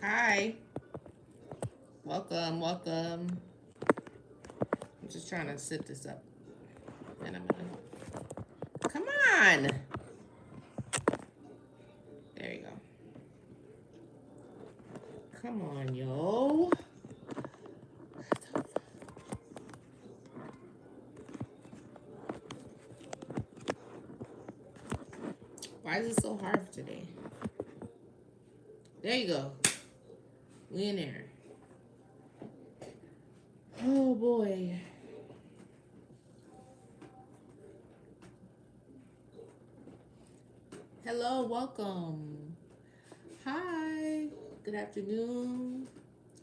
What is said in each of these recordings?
Hi. Welcome, welcome. I'm just trying to set this up. And I'm gonna come on. There you go. Come on, yo. Why is it so hard today? There you go. We in there. Oh boy. Hello, welcome. Hi. Good afternoon.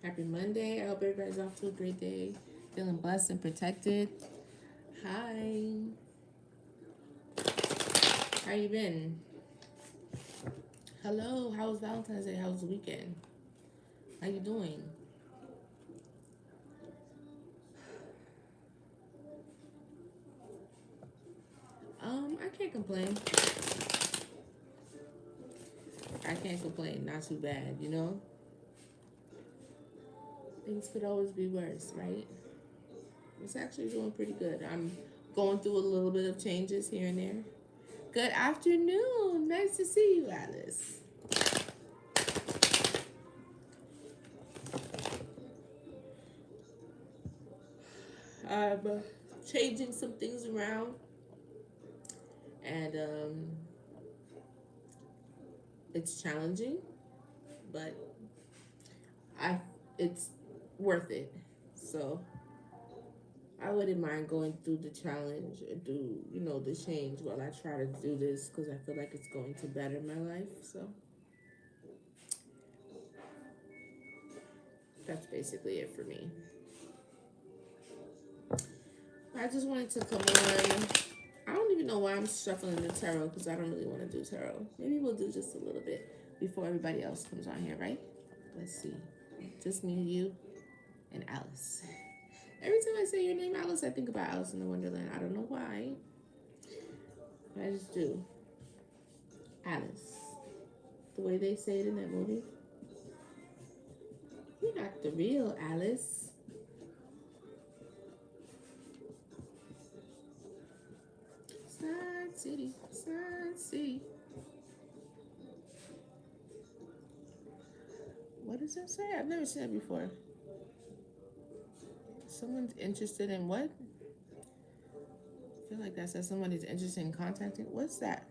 Happy Monday. I hope everybody's off to a great day. Feeling blessed and protected. Hi. How you been? Hello. How was Valentine's Day? How was the weekend? How you doing? I can't complain. I can't complain. Not too bad, you know? Things could always be worse, right? It's actually doing pretty good. I'm going through a little bit of changes here and there. Good afternoon. Nice to see you, Alice. I'm changing some things around, and it's challenging, but I it's worth it. So I wouldn't mind going through the challenge and do, the change while I try to do this because I feel like it's going to better my life. So that's basically it for me. I just wanted to come on. I don't even know why I'm shuffling the tarot because I don't really want to do tarot. Maybe we'll do just a little bit before everybody else comes on here, right? Let's see. Just me, you, and Alice. Every time I say your name, Alice, I think about Alice in the Wonderland. I don't know why. I just do. Alice. The way they say it in that movie. You're not the real Alice. Side City, Side City. What does that say? I've never seen it before. Someone's interested in what? I feel like that says somebody's interested in contacting. What's that?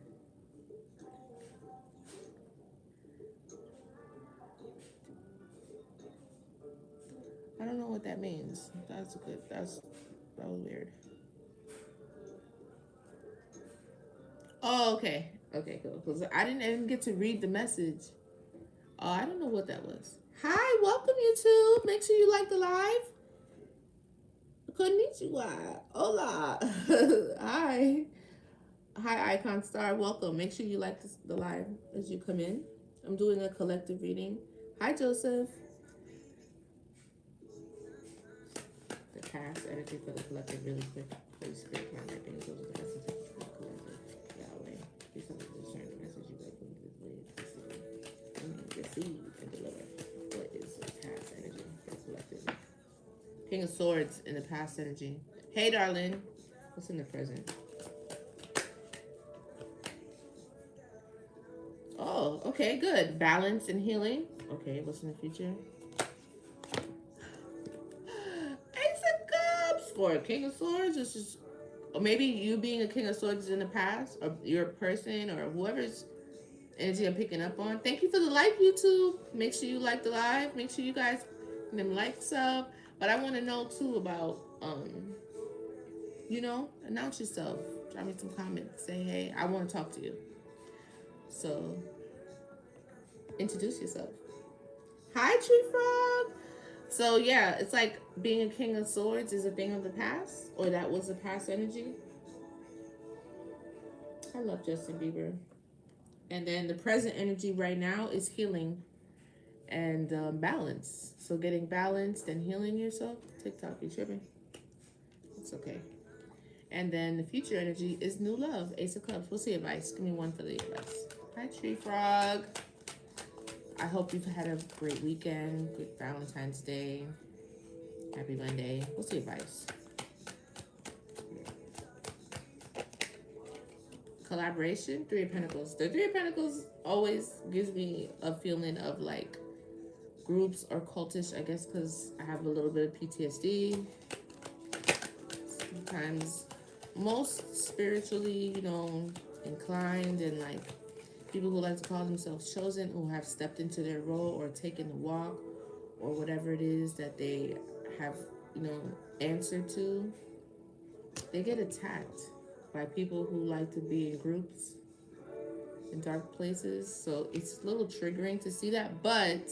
I don't know what that means. That's good. That was weird. Oh, okay. Okay, cool. Because I didn't even get to read the message. Oh, I don't know what that was. Hi, welcome YouTube. Make sure you like the live. Konnichiwa. Hola. Hi. Hi, Icon Star. Welcome. Make sure you like the live as you come in. I'm doing a collective reading. Hi, Joseph. The past energy for the collective really quick. Holy Spirit, count that things over the message for the collective. Yahweh. Please help us discern the message you like from this way to receive and deliver. What is the past energy for the collective? King of Swords in the past energy. Hey, darling. What's in the present? Oh, okay, good. Balance and healing. Okay, what's in the future? Ace of Cups for King of Swords. It's just, or maybe you being a King of Swords in the past, or your person, or whoever's energy I'm picking up on. Thank you for the like, YouTube. Make sure you like the live. Make sure you guys get them likes up. But I want to know too about, announce yourself. Drop me some comments. Say, hey, I want to talk to you. So, introduce yourself. Hi, Tree Frog. So yeah, it's like being a King of Swords is a thing of the past, or that was the past energy. I love Justin Bieber. And then the present energy right now is healing and balance. So getting balanced and healing yourself. TikTok, you tripping? It's okay. And then the future energy is new love, Ace of Cups. What's the advice? Give me one for the advice. Hi, Tree Frog. I hope you've had a great weekend. Good Valentine's Day. Happy Monday. What's the advice? Collaboration, Three of Pentacles. The Three of Pentacles always gives me a feeling of like groups or cultish, I guess, because I have a little bit of PTSD. Sometimes most spiritually, inclined and like people who like to call themselves chosen, who have stepped into their role or taken the walk or whatever it is that they have, answered to, they get attacked by people who like to be in groups in dark places. So it's a little triggering to see that. But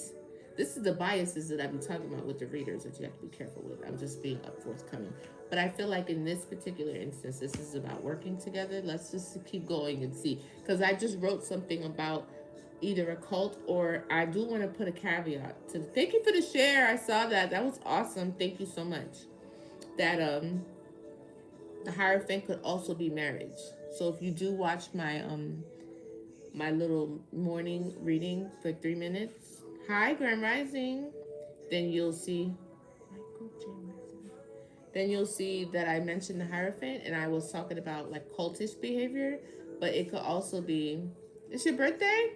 this is the biases that I've been talking about with the readers that you have to be careful with. I'm just being up forthcoming. But I feel like in this particular instance, this is about working together. Let's just keep going and see. Because I just wrote something about either a cult, or I do want to put a caveat to. Thank you for the share. I saw that. That was awesome. Thank you so much. That the Hierophant could also be marriage. So if you do watch my little morning reading for 3 minutes, hi Grand Rising, then you'll see that I mentioned the Hierophant and I was talking about like cultish behavior, but it could also be, it's your birthday?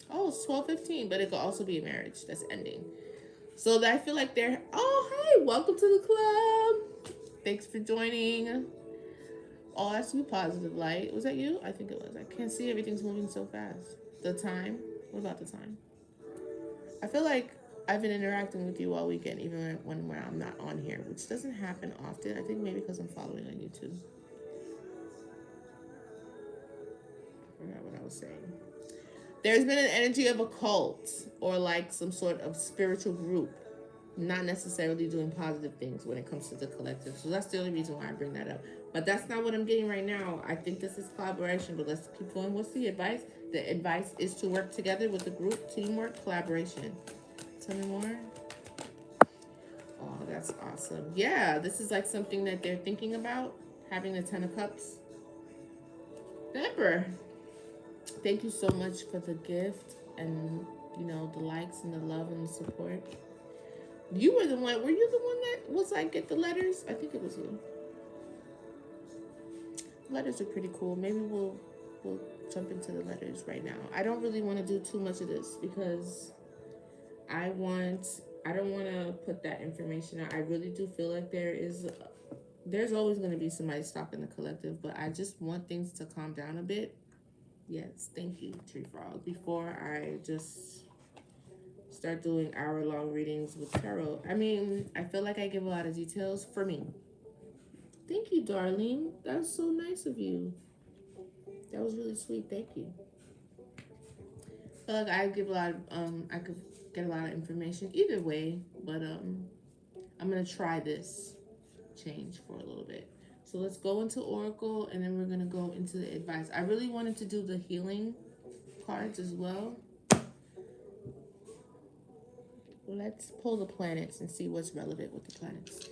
Oh, it's 12:15, but it could also be a marriage that's ending. So I feel like they're, oh, hey, welcome to the club. Thanks for joining. Oh, that's you, Positive Light. Was that you? I think it was. I can't see. Everything's moving so fast. The time? What about the time? I feel like I've been interacting with you all weekend, even when I'm not on here, which doesn't happen often. I think maybe because I'm following on YouTube. I forgot what I was saying. There's been an energy of a cult or like some sort of spiritual group, not necessarily doing positive things when it comes to the collective. So that's the only reason why I bring that up. But that's not what I'm getting right now. I think this is collaboration, but let's keep going. What's the advice? The advice is to work together with the group, teamwork, collaboration. Tell me more. Oh, that's awesome. Yeah, this is like something that they're thinking about, having the 10 of Cups. The Emperor. Thank you so much for the gift and, the likes and the love and the support. Were you the one that was like, get the letters? I think it was you. Letters are pretty cool. Maybe we'll jump into the letters right now. I don't really want to do too much of this because I don't want to put that information out. I really do feel like there's always going to be somebody stalking the collective, but I just want things to calm down a bit. Yes, thank you, Tree Frog. Before I just start doing hour-long readings with tarot. I mean, I feel like I give a lot of details for me. Thank you, darling. That's so nice of you. That was really sweet. Thank you. I feel like I give a lot of, I could get a lot of information either way, but I'm gonna try this change for a little bit. So let's go into Oracle, and then we're gonna go into the advice. I really wanted to do the healing cards as well. Let's pull the planets and see what's relevant with the planets.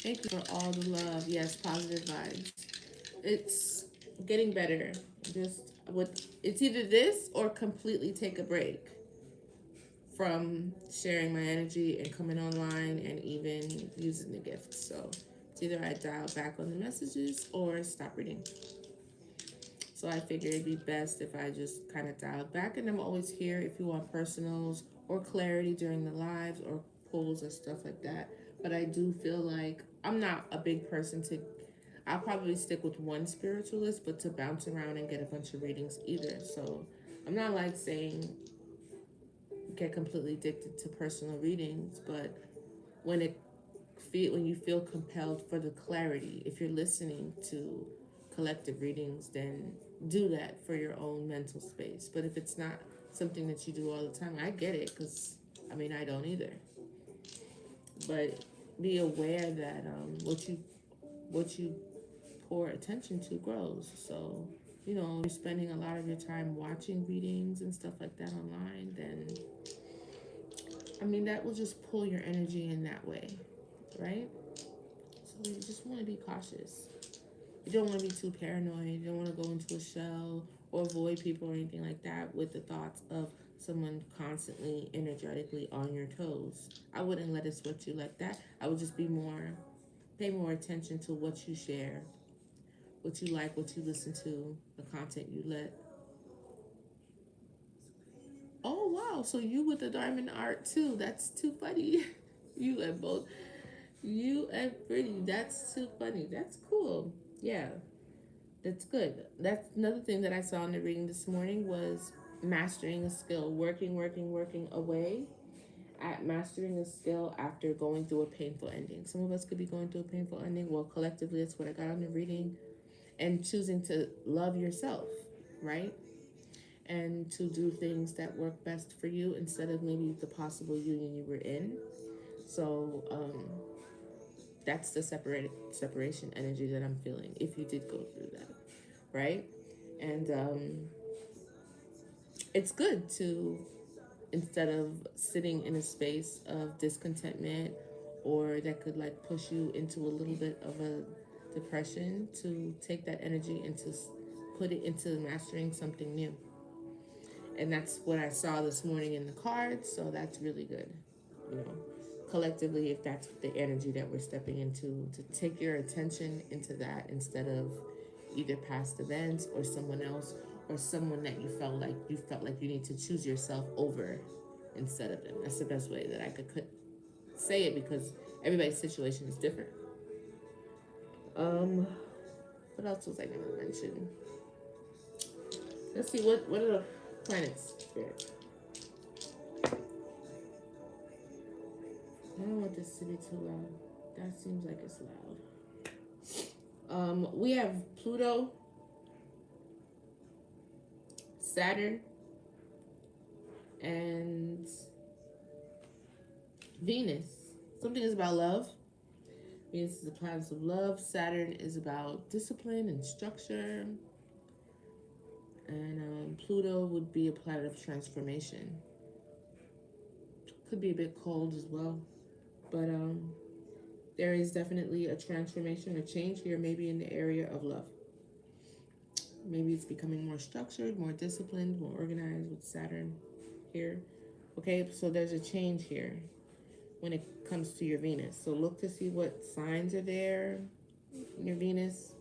Thank you for all the love. Yes, positive vibes. It's getting better. It's either this or completely take a break from sharing my energy and coming online and even using the gifts. So it's either I dial back on the messages or stop reading. So I figured it'd be best if I just kind of dialed back, and I'm always here if you want personals or clarity during the lives or pulls or stuff like that. But I do feel like I'm not a big person I'll probably stick with one spiritualist, but to bounce around and get a bunch of readings either. So I'm not like saying get completely addicted to personal readings, but when you feel compelled for the clarity, if you're listening to collective readings, then do that for your own mental space. But if it's not something that you do all the time, I get it, because I don't either. But be aware that what you pour attention to grows. So you're spending a lot of your time watching readings and stuff like that online, then that will just pull your energy in that way, right? So you just want to be cautious. You don't want to be too paranoid. You don't want to go into a shell or avoid people or anything like that with the thoughts of someone constantly energetically on your toes. I wouldn't let it sweat you like that. I would just pay more attention to what you share, what you like, what you listen to, the content you let. Oh wow, so you with the diamond art too. That's too funny. You and both you and Brittany, that's too funny. That's cool. Yeah, that's good. That's another thing that I saw in the reading this morning was mastering a skill, working away at mastering a skill after going through a painful ending. Some of us could be going through a painful ending. Well, collectively, that's what I got on the reading. And choosing to love yourself, right? And to do things that work best for you instead of maybe the possible union you were in. So that's the separation energy that I'm feeling if you did go through that, right? And it's good to, instead of sitting in a space of discontentment or that could like push you into a little bit of a depression, to take that energy and to put it into mastering something new. And that's what I saw this morning in the cards, so that's really good. You know, collectively, if that's the energy that we're stepping into, to take your attention into that instead of either past events or someone else or someone that you felt like you need to choose yourself over instead of them. That's the best way that I could say it, because everybody's situation is different. Um, what else was I gonna mention? Let's see, what are the planets, Spirit? I don't want this to be too loud. That seems like it's loud. We have Pluto, Saturn, and Venus. Something is about love. Venus is the planet of love. Saturn is about discipline and structure. And Pluto would be a planet of transformation. Could be a bit cold as well. But there is definitely a transformation, a change here, maybe in the area of love. Maybe it's becoming more structured, more disciplined, more organized with Saturn here. Okay, so there's a change here when it comes to your Venus. So look to see what signs are there in your Venus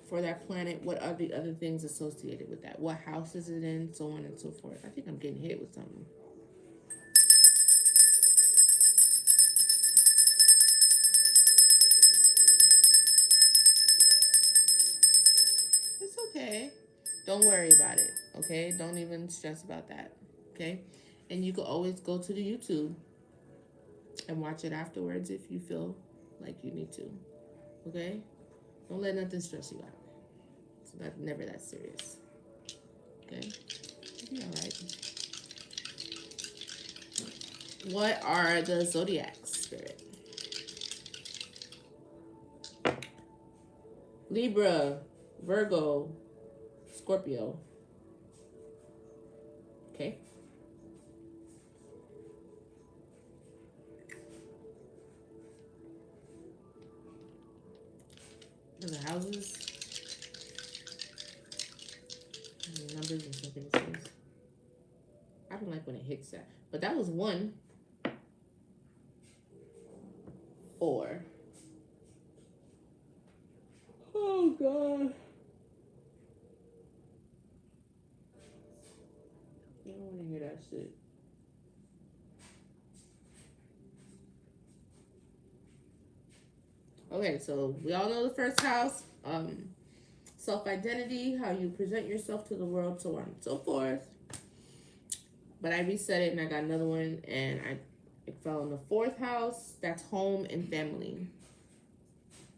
for that planet. What are the other things associated with that? What house is it in? So on and so forth. I think I'm getting hit with something. It's okay. Don't worry about it. Okay, don't even stress about that. Okay, and you can always go to the YouTube and watch it afterwards if you feel like you need to. Okay, don't let nothing stress you out. It's not never that serious. Okay, you'll be all right. What are the zodiacs, Spirit? Libra, Virgo, Scorpio. Okay. And the houses, and the numbers and synchronicities. I don't like when it hits that. But that was 1, 4. Oh God. I don't want to hear that shit. Okay, so we all know the first house. Self-identity, how you present yourself to the world, so on and so forth. But I reset it and I got another one, and it fell in the 4th house. That's home and family.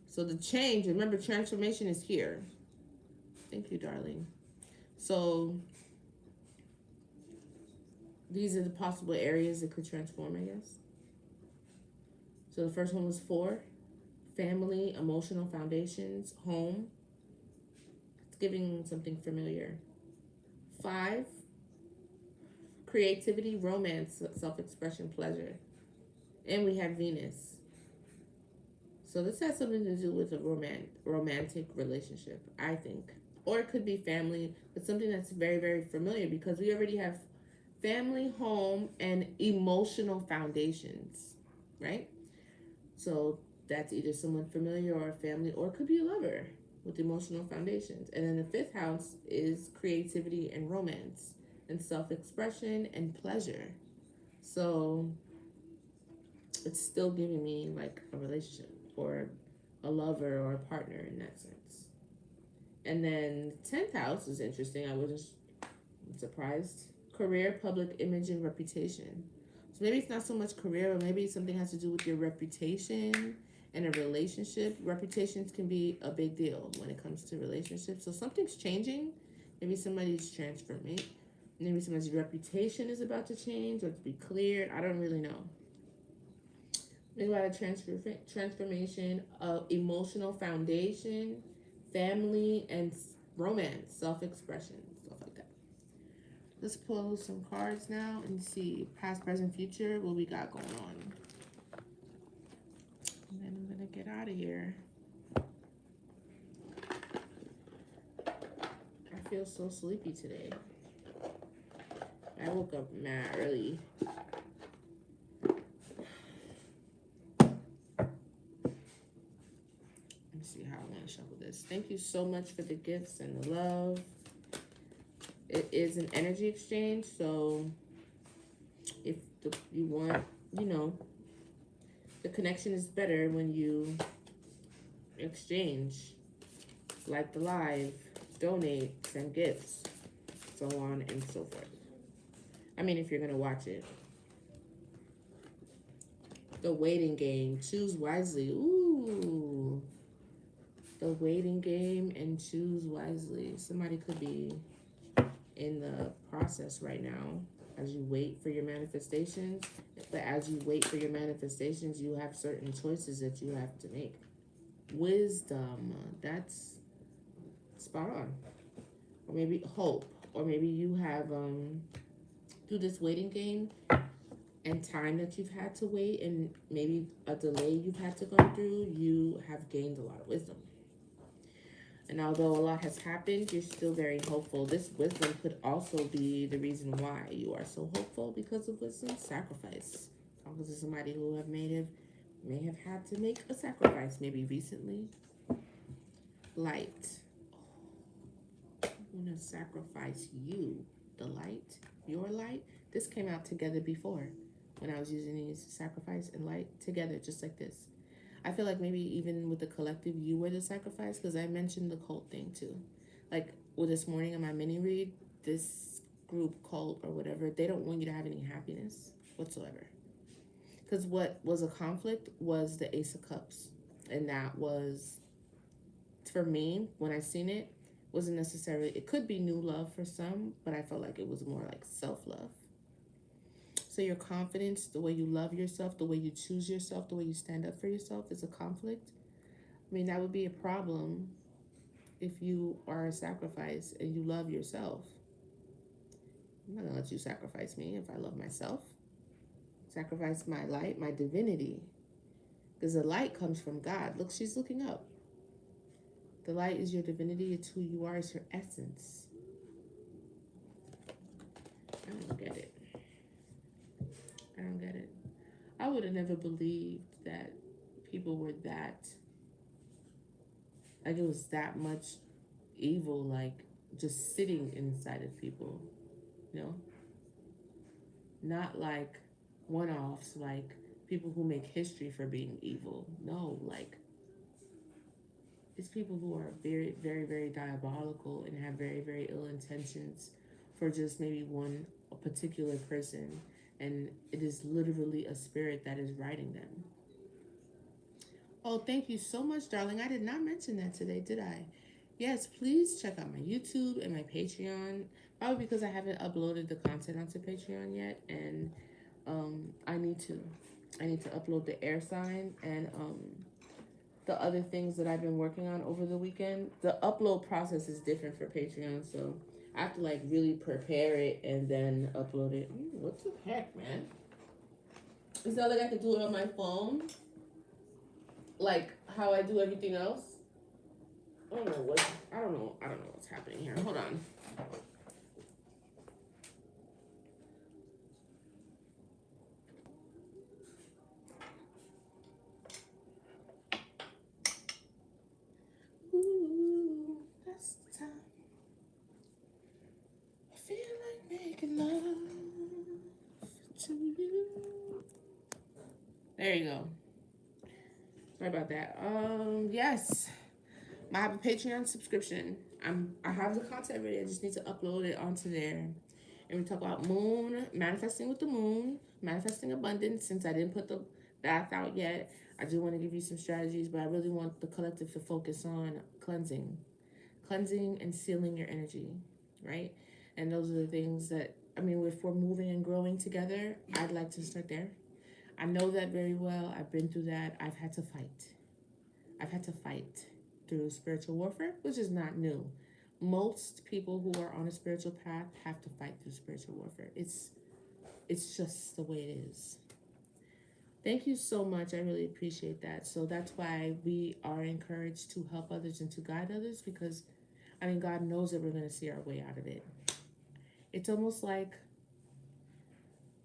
So the change, remember, transformation is here. Thank you, darling. So these are the possible areas that could transform, I guess. So the first one was 4, family, emotional foundations, home. It's giving something familiar. 5, creativity, romance, self-expression, pleasure. And we have Venus. So this has something to do with a romantic relationship, I think. or it could be family, but something that's very, very familiar because we already have family, home, and emotional foundations, right? So that's either someone familiar or a family, or it could be a lover with emotional foundations. And then the fifth house is creativity and romance and self expression and pleasure. So it's still giving me like a relationship or a lover or a partner in that sense. And then 10th house is interesting. I wasn't surprised. Career, public image, and reputation. So maybe it's not so much career, or maybe something has to do with your reputation and a relationship. Reputations can be a big deal when it comes to relationships. So something's changing. Maybe somebody's transforming. Maybe somebody's reputation is about to change or to be cleared. I don't really know. Maybe about a transformation of emotional foundation, family, and romance, self-expression, stuff like that. Let's pull some cards now and see past, present, future, what we got going on. And then I'm gonna get out of here. I feel so sleepy today. I woke up mad early. Let's see how I want to shuffle this. Thank you so much for the gifts and the love. It is an energy exchange, so if you want, you know, the connection is better when you exchange, like the live, donate, send gifts, so on and so forth. I mean, if you're going to watch it. The waiting game, choose wisely. Ooh. The waiting game and choose wisely. Somebody could be in the process right now as you wait for your manifestations. But as you wait for your manifestations, you have certain choices that you have to make. Wisdom, that's spot on. Or maybe hope. Or maybe you have, through this waiting game and time that you've had to wait and maybe a delay you've had to go through, you have gained a lot of wisdom. And although a lot has happened, you're still very hopeful. This wisdom could also be the reason why you are so hopeful, because of wisdom. Sacrifice. Talking to somebody who may have had to make a sacrifice, maybe recently. Light. I'm going to sacrifice you. The light. Your light. This came out together before when I was using these sacrifice and light together, just like this. I feel like maybe even with the collective, you were the sacrifice, because I mentioned the cult thing too. Like, well, this morning in my mini read, this group, cult or whatever, they don't want you to have any happiness whatsoever. Because what was a conflict was the Ace of Cups. And that was, for me, when I seen it, wasn't necessarily, it could be new love for some, but I felt like it was more like self-love. So your confidence, the way you love yourself, the way you choose yourself, the way you stand up for yourself is a conflict. I mean, that would be a problem if you are a sacrifice and you love yourself. I'm not going to let you sacrifice me if I love myself. Sacrifice my light, my divinity. Because the light comes from God. Look, she's looking up. The light is your divinity. It's who you are. It's your essence. I don't get it. I don't get it. I would have never believed that people were that, like it was that much evil, like just sitting inside of people, you know? Not like one-offs, like people who make history for being evil. No, like it's people who are very, very, very diabolical and have very, very ill intentions for just maybe one particular person. And it is literally a spirit that is writing them. Oh, thank you so much, darling. I did not mention that today, did I? Yes, please check out my YouTube and my Patreon. Probably because I haven't uploaded the content onto Patreon yet, and I need to. I need to upload the air sign and the other things that I've been working on over the weekend. The upload process is different for Patreon, so I have to like really prepare it and then upload it. What the heck, man? It's not like I can do it on my phone, like how I do everything else. I don't know what's happening here. Hold on. Ooh, that's the time. I feel like making love to you. There you go. Sorry about that. Yes. I have a Patreon subscription. I have the content ready. I just need to upload it onto there. And we talk about moon, manifesting with the moon, manifesting abundance. Since I didn't put the bath out yet, I do want to give you some strategies, but I really want the collective to focus on cleansing and sealing your energy, right? And those are the things that, I mean, if we're moving and growing together, I'd like to start there. I know that very well. I've been through that. I've had to fight. I've had to fight through spiritual warfare, which is not new. Most people who are on a spiritual path have to fight through spiritual warfare. It's just the way it is. Thank you so much. I really appreciate that. So that's why we are encouraged to help others and to guide others, because I mean, God knows that we're going to see our way out of it. It's almost like,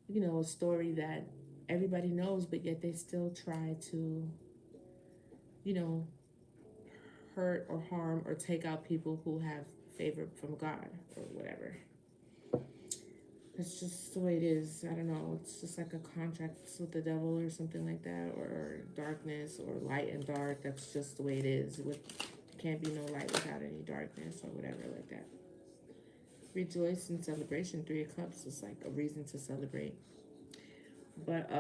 a story that everybody knows, but yet they still try to, you know, hurt or harm or take out people who have favor from God or whatever. It's just the way it is. I don't know. It's just like a contract with the devil or something like that, or darkness or light and dark. That's just the way it is. There can't be no light without any darkness or whatever like that. Rejoice in celebration. 3 of Cups is like a reason to celebrate. But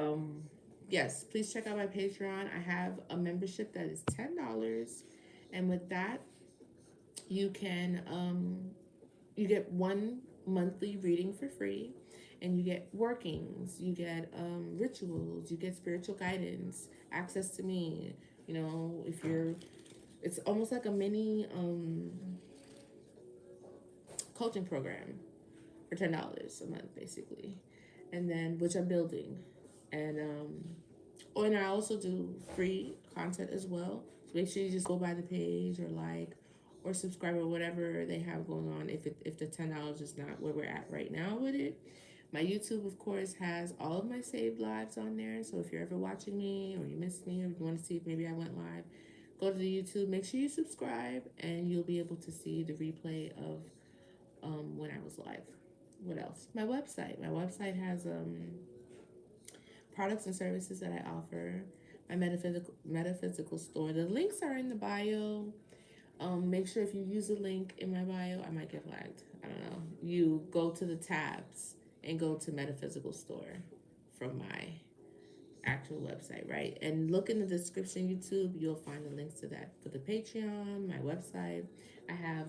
yes, please check out my Patreon. I have a membership that is $10, and with that, you can you get one monthly reading for free, and you get workings, you get rituals, you get spiritual guidance, access to me. If you're, it's almost like a mini coaching program for $10 a month, basically, and then which I'm building, and and I also do free content as well. So make sure you just go by the page or like or subscribe or whatever they have going on. If the $10 is not where we're at right now with it, my YouTube of course has all of my saved lives on there. So if you're ever watching me or you missed me or you want to see if maybe I went live, go to the YouTube. Make sure you subscribe, and you'll be able to see the replay of when I was live. What else? My website. My website has products and services that I offer. My metaphysical store. The links are in the bio. Make sure if you use a link in my bio, I might get flagged. I don't know. You go to the tabs and go to metaphysical store from my actual website, right? And look in the description, YouTube. You'll find the links to that for the Patreon, my website. I have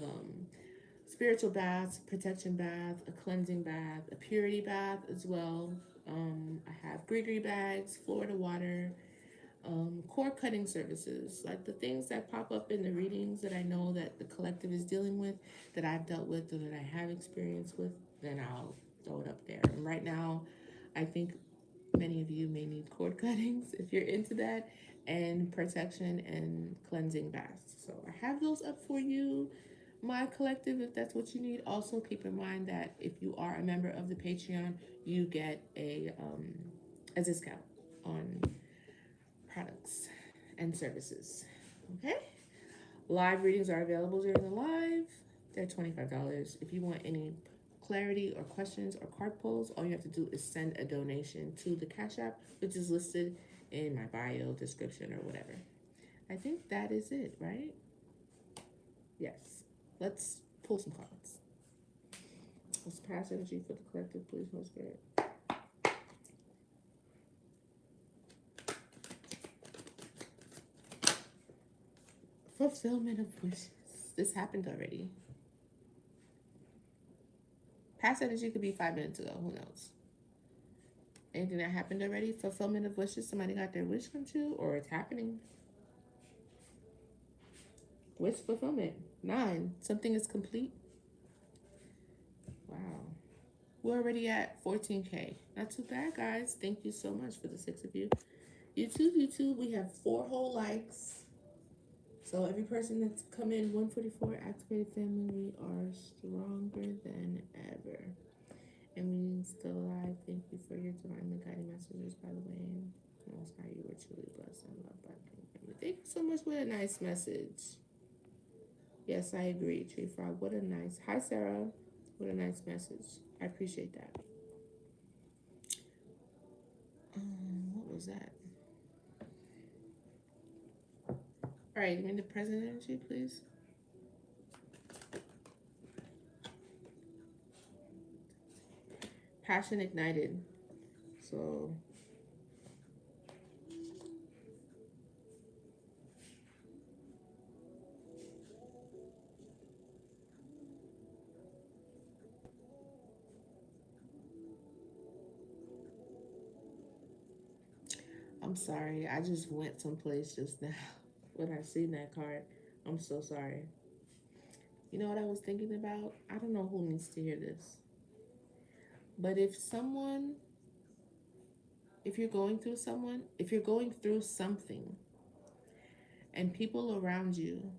spiritual baths, protection bath, a cleansing bath, a purity bath as well. I have gree bags, Florida water, core cutting services, like the things that pop up in the readings that I know that the collective is dealing with, that I've dealt with, or that I have experience with, then I'll throw it up there. And right now, I think many of you may need cord cuttings if you're into that, and protection and cleansing baths. So I have those up for you, my collective, if that's what you need. Also, keep in mind that if you are a member of the Patreon, you get a discount on products and services. Okay? Live readings are available during the live. They're $25. If you want any clarity or questions or card pulls, all you have to do is send a donation to the Cashapp, which is listed in my bio, description, or whatever. I think that is it, right? Yes. Let's pull some cards. Let's pass energy for the collective, please, Holy Spirit. Fulfillment of wishes. This happened already. Past energy could be 5 minutes ago. Who knows? Anything that happened already? Fulfillment of wishes. Somebody got their wish come true, or it's happening. Wish fulfillment. 9. Something is complete. Wow. We're already at 14K. Not too bad, guys. Thank you so much for the 6 of you. YouTube, we have 4 whole likes. So every person that's come in 144 activated family, we are stronger than ever. And we still alive. Thank you for your divinely guiding messages, by the way. Most High, you were truly blessed and loved by my family. Thank you so much. What a nice message. Yes, I agree, Tree Frog. What a nice. Hi, Sarah. What a nice message. I appreciate that. What was that? All right, give me the present energy, please. Passion ignited. So I'm sorry. I just went someplace just now when I seen that card. I'm so sorry. You know what I was thinking about? I don't know who needs to hear this. But if you're going through something and people around you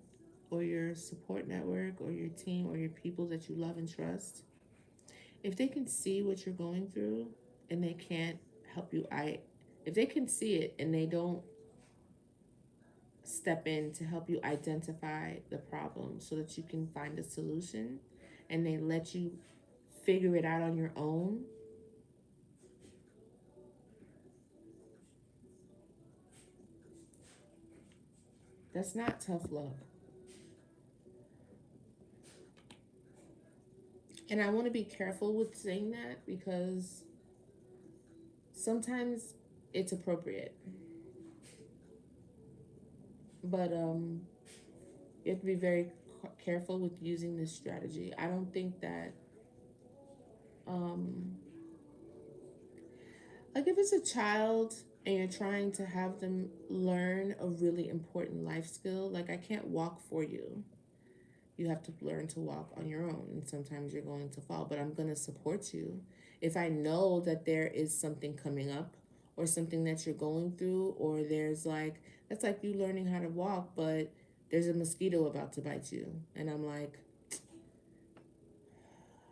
or your support network or your team or your people that you love and trust, if they can see what you're going through and they can't help you, if they can see it and they don't step in to help you identify the problem so that you can find a solution and they let you figure it out on your own, that's not tough love. And I want to be careful with saying that because sometimes it's appropriate. But you have to be very careful with using this strategy. I don't think that um like if it's a child and you're trying to have them learn a really important life skill, like I can't walk for you. You have to learn to walk on your own, and sometimes you're going to fall, but I'm going to support you. If I know that there is something coming up or something that you're going through, or there's like, that's like you learning how to walk, but there's a mosquito about to bite you. And I'm like,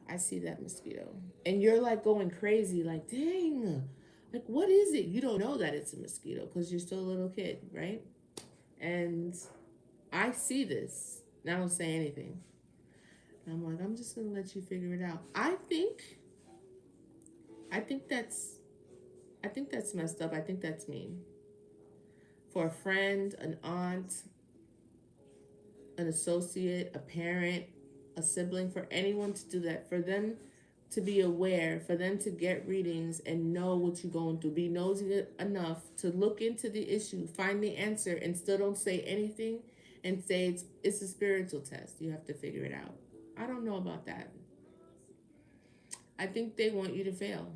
I see that mosquito. And you're like going crazy, like, dang, like, what is it? You don't know that it's a mosquito because you're still a little kid, right? And I see this, and I don't say anything. And I'm like, I'm just gonna let you figure it out. I think that's, I think that's messed up. I think that's mean. For a friend, an aunt, an associate, a parent, a sibling, for anyone to do that, for them to be aware, for them to get readings and know what you're going through, be nosy enough to look into the issue, find the answer, and still don't say anything and say it's a spiritual test. You have to figure it out. I don't know about that. I think they want you to fail.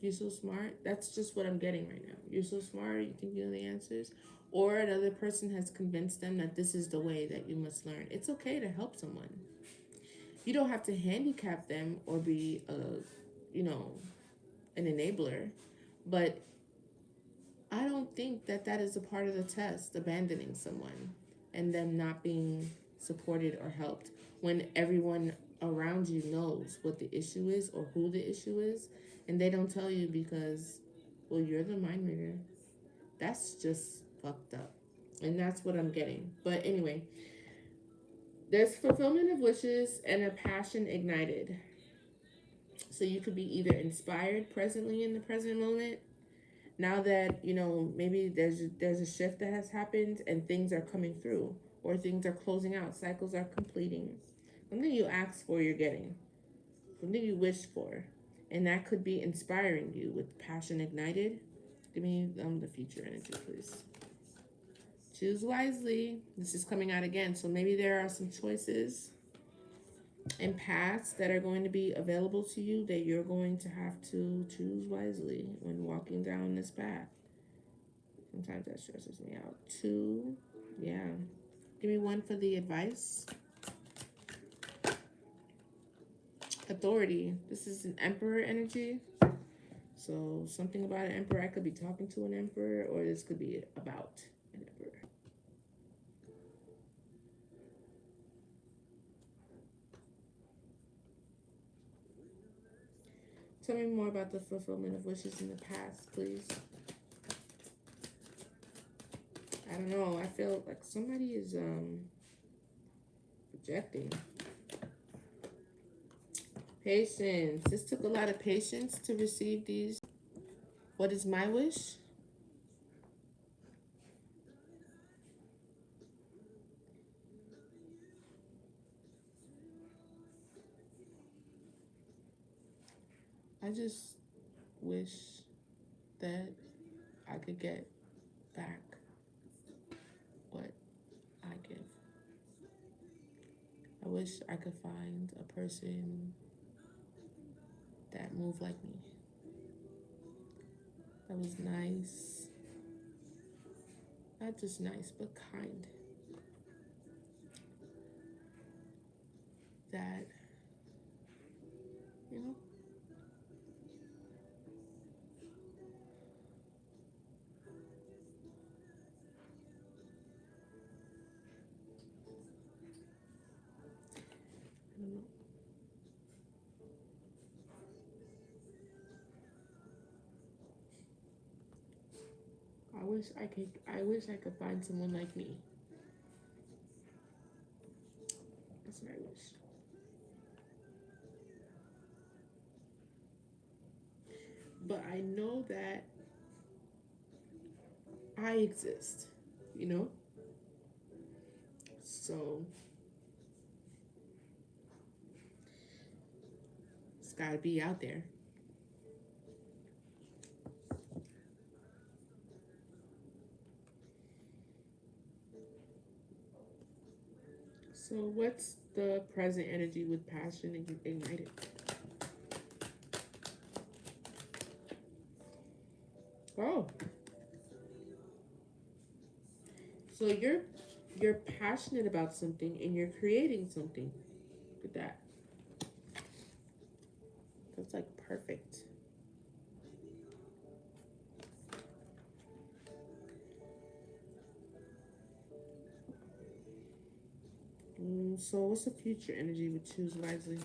You're so smart. That's just what I'm getting right now. You're so smart. You think you know the answers. Or another person has convinced them that this is the way that you must learn. It's okay to help someone. You don't have to handicap them or be you know, an enabler. But I don't think that that is a part of the test, abandoning someone and them not being supported or helped when everyone around you knows what the issue is or who the issue is, and they don't tell you because, well, you're the mind reader. That's just fucked up. And that's what I'm getting. But anyway, there's fulfillment of wishes and a passion ignited. So you could be either inspired presently in the present moment, now that you know maybe there's a shift that has happened and things are coming through or things are closing out, cycles are completing. Something you ask for, you're getting. Something you wish for, and that could be inspiring you with passion ignited. Give me the future energy, please. Choose wisely. This is coming out again, so maybe there are some choices and paths that are going to be available to you that you're going to have to choose wisely when walking down this path. Sometimes that stresses me out. Two, yeah. Give me one for the advice. Authority. This is an emperor energy. So something about an emperor. I could be talking to an emperor, or this could be about an emperor. Tell me more about the fulfillment of wishes in the past, please. I don't know. I feel like somebody is projecting. Patience. This took a lot of patience to receive these. What is my wish? I just wish that I could get back what I give. I wish I could find a person that moved like me. That was nice. Not just nice, but kind. That, you know, I don't know. I wish I could find someone like me. That's what I wish. But I know that I exist, you know? So it's gotta be out there. So what's the present energy with passion and ignited? Oh, so you're passionate about something and you're creating something. Look at that. That's like perfect. So what's the future energy with choose wisely?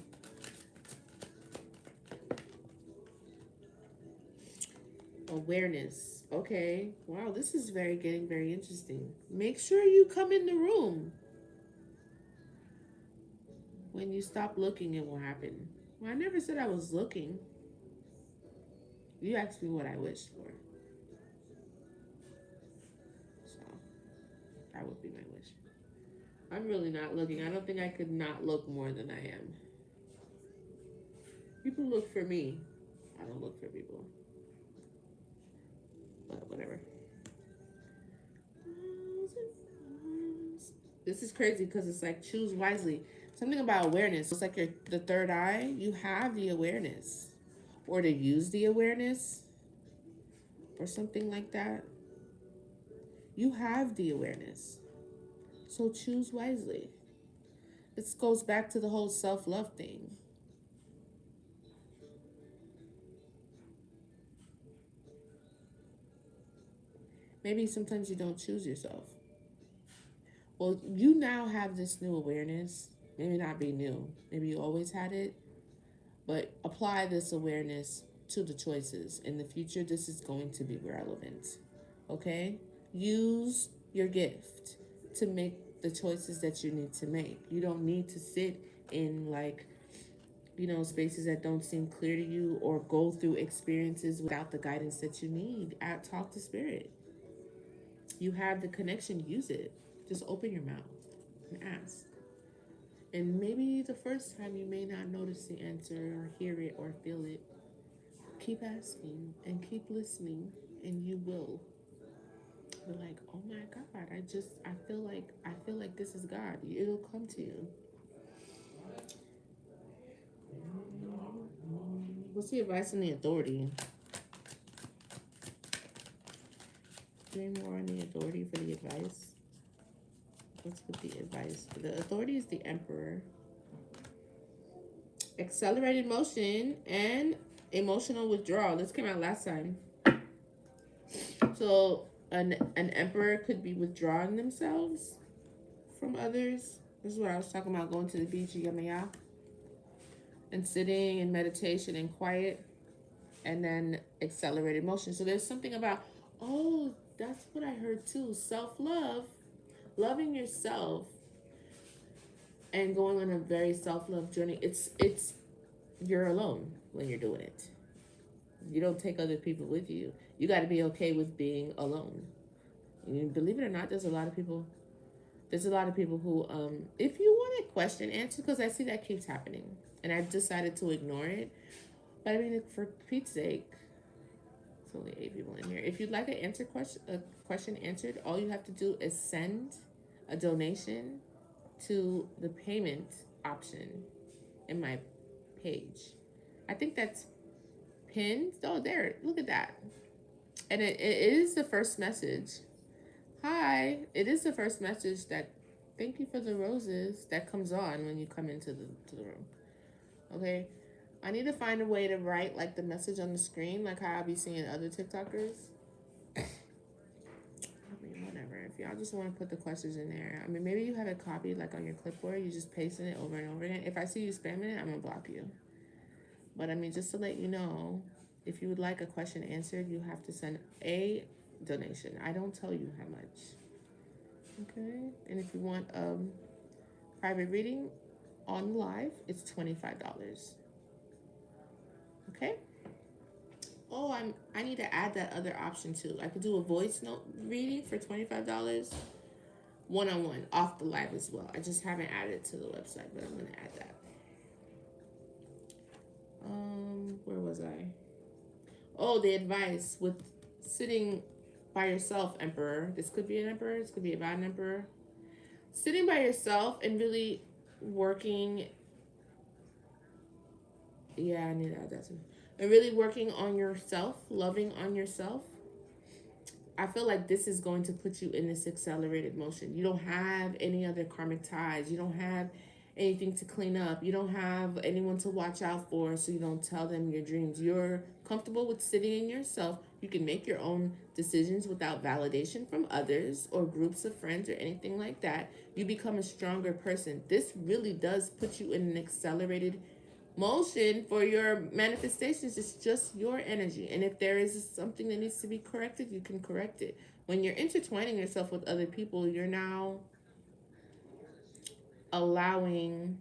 Awareness. Okay. Wow, this is getting very interesting. Make sure you come in the room. When you stop looking, it will happen. Well, I never said I was looking. You asked me what I wished for. So that would be my wish. I'm really not looking. I don't think I could not look more than I am. People look for me. I don't look for people. But whatever. This is crazy because it's like choose wisely. Something about awareness. It's like the third eye. You have the awareness, or to use the awareness, or something like that. You have the awareness, so choose wisely. This goes back to the whole self-love thing. Maybe sometimes you don't choose yourself. Well, you now have this new awareness. Maybe not be new. Maybe you always had it, but apply this awareness to the choices. In the future, this is going to be relevant. Okay? Use your gift to make the choices that you need to make. You don't need to sit in spaces that don't seem clear to you or go through experiences without the guidance that you need. Talk to spirit. You have the connection, use it. Just open your mouth and ask. And maybe the first time you may not notice the answer or hear it or feel it. Keep asking and keep listening, and you will. You're like, oh my God, I feel like this is God. It'll come to you. What's the advice and the authority? Any more on the authority for the advice? What's with the advice? The authority is the emperor. Accelerated motion and emotional withdrawal. This came out last time. So an emperor could be withdrawing themselves from others. This is what I was talking about, going to the beach, Yamaya, and sitting in meditation and quiet. and then accelerated motion. So there's something about, oh, that's what I heard too. Self-love, loving yourself and going on a very self-love journey. It's you're alone when you're doing it. You don't take other people with you. You got to be okay with being alone. And believe it or not, there's a lot of people who if you want a question answered, because I see that keeps happening and I've decided to ignore it. But I mean, for Pete's sake, it's only 8 people in here. If you'd like a question answered, all you have to do is send a donation to the payment option in my page. I think that's pinned. Oh, there, look at that. And it is the first message. Hi, it is the first message that thank you for the roses that comes on when you come into the room. Okay, I need to find a way to write like the message on the screen, like how I'll be seeing other TikTokers. I mean, whatever. If y'all just want to put the questions in there, I mean, maybe you have it copied like on your clipboard. You just pasting it over and over again. If I see you spamming it, I'm gonna block you. But I mean, just to let you know, if you would like a question answered, you have to send a donation. I don't tell you how much. Okay, and if you want private reading on live, it's $25. Okay. Oh, I need to add that other option too. I could do a voice note reading for $25, one-on-one off the live as well. I just haven't added it to the website, but I'm gonna add that. Where was I? Oh, the advice with sitting by yourself, Emperor. This could be an Emperor. This could be about an Emperor. Sitting by yourself and really working. Yeah, I need to add that too. And really working on yourself, loving on yourself. I feel like this is going to put you in this accelerated motion. You don't have any other karmic ties. You don't have anything to clean up. You don't have anyone to watch out for, so you don't tell them your dreams. You're comfortable with sitting in yourself. You can make your own decisions without validation from others or groups of friends or anything like that. You become a stronger person. This really does put you in an accelerated motion for your manifestations. It's just your energy, and if there is something that needs to be corrected, you can correct it. When you're intertwining yourself with other people, you're now allowing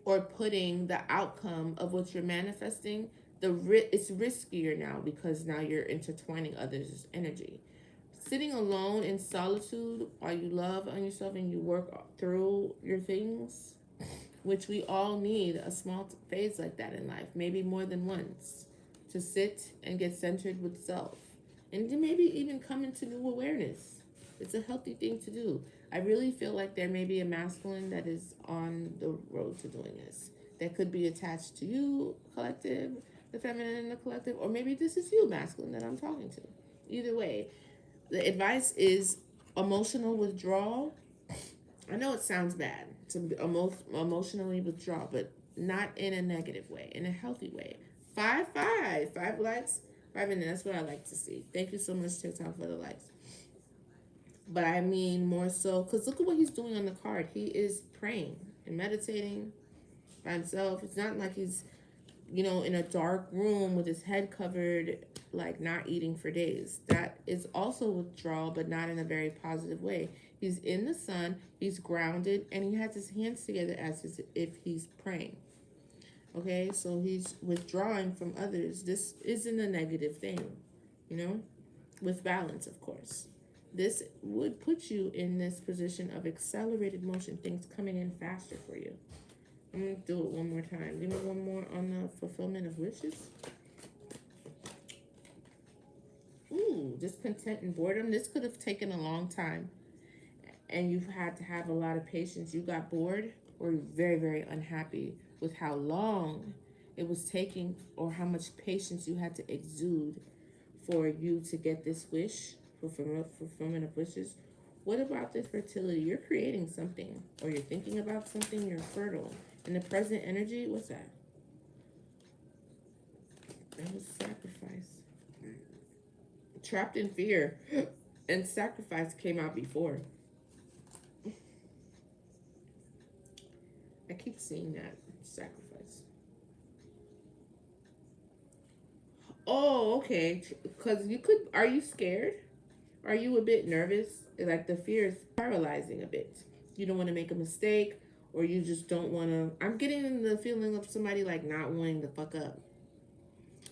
or putting the outcome of what you're manifesting, it's riskier now because now you're intertwining others' energy. Sitting alone in solitude while you love on yourself and you work through your things, which we all need a small phase like that in life, maybe more than once, to sit and get centered with self and to maybe even come into new awareness. It's a healthy thing to do. I really feel like there may be a masculine that is on the road to doing this, that could be attached to you, collective, the feminine in the collective, or maybe this is you, masculine, that I'm talking to. Either way, the advice is emotional withdrawal. I know it sounds bad to emotionally withdraw, but not in a negative way, in a healthy way. Five likes, 5 minutes. That's what I like to see. Thank you so much, TikTok, for the likes. But I mean more so, because look at what he's doing on the card. He is praying and meditating by himself. It's not like he's, in a dark room with his head covered, like not eating for days. That is also withdrawal, but not in a very positive way. He's in the sun, he's grounded, and he has his hands together as if he's praying. Okay, so he's withdrawing from others. This isn't a negative thing, with balance, of course. This would put you in this position of accelerated motion, things coming in faster for you. I'm going to do it one more time. Give me one more on the fulfillment of wishes. Ooh, discontent and boredom. This could have taken a long time, and you've had to have a lot of patience. You got bored or very, very unhappy with how long it was taking or how much patience you had to exude for you to get this wish, fulfillment of wishes. What about this fertility? You're creating something, or you're thinking about something, you're fertile. In the present energy, what's that? That was sacrifice. Trapped in fear. And sacrifice came out before. I keep seeing that. Sacrifice. Oh, okay. Because you could, are you scared? Are you a bit nervous? Like the fear is paralyzing a bit. You don't want to make a mistake, or you just don't want to. I'm getting the feeling of somebody like not wanting to fuck up.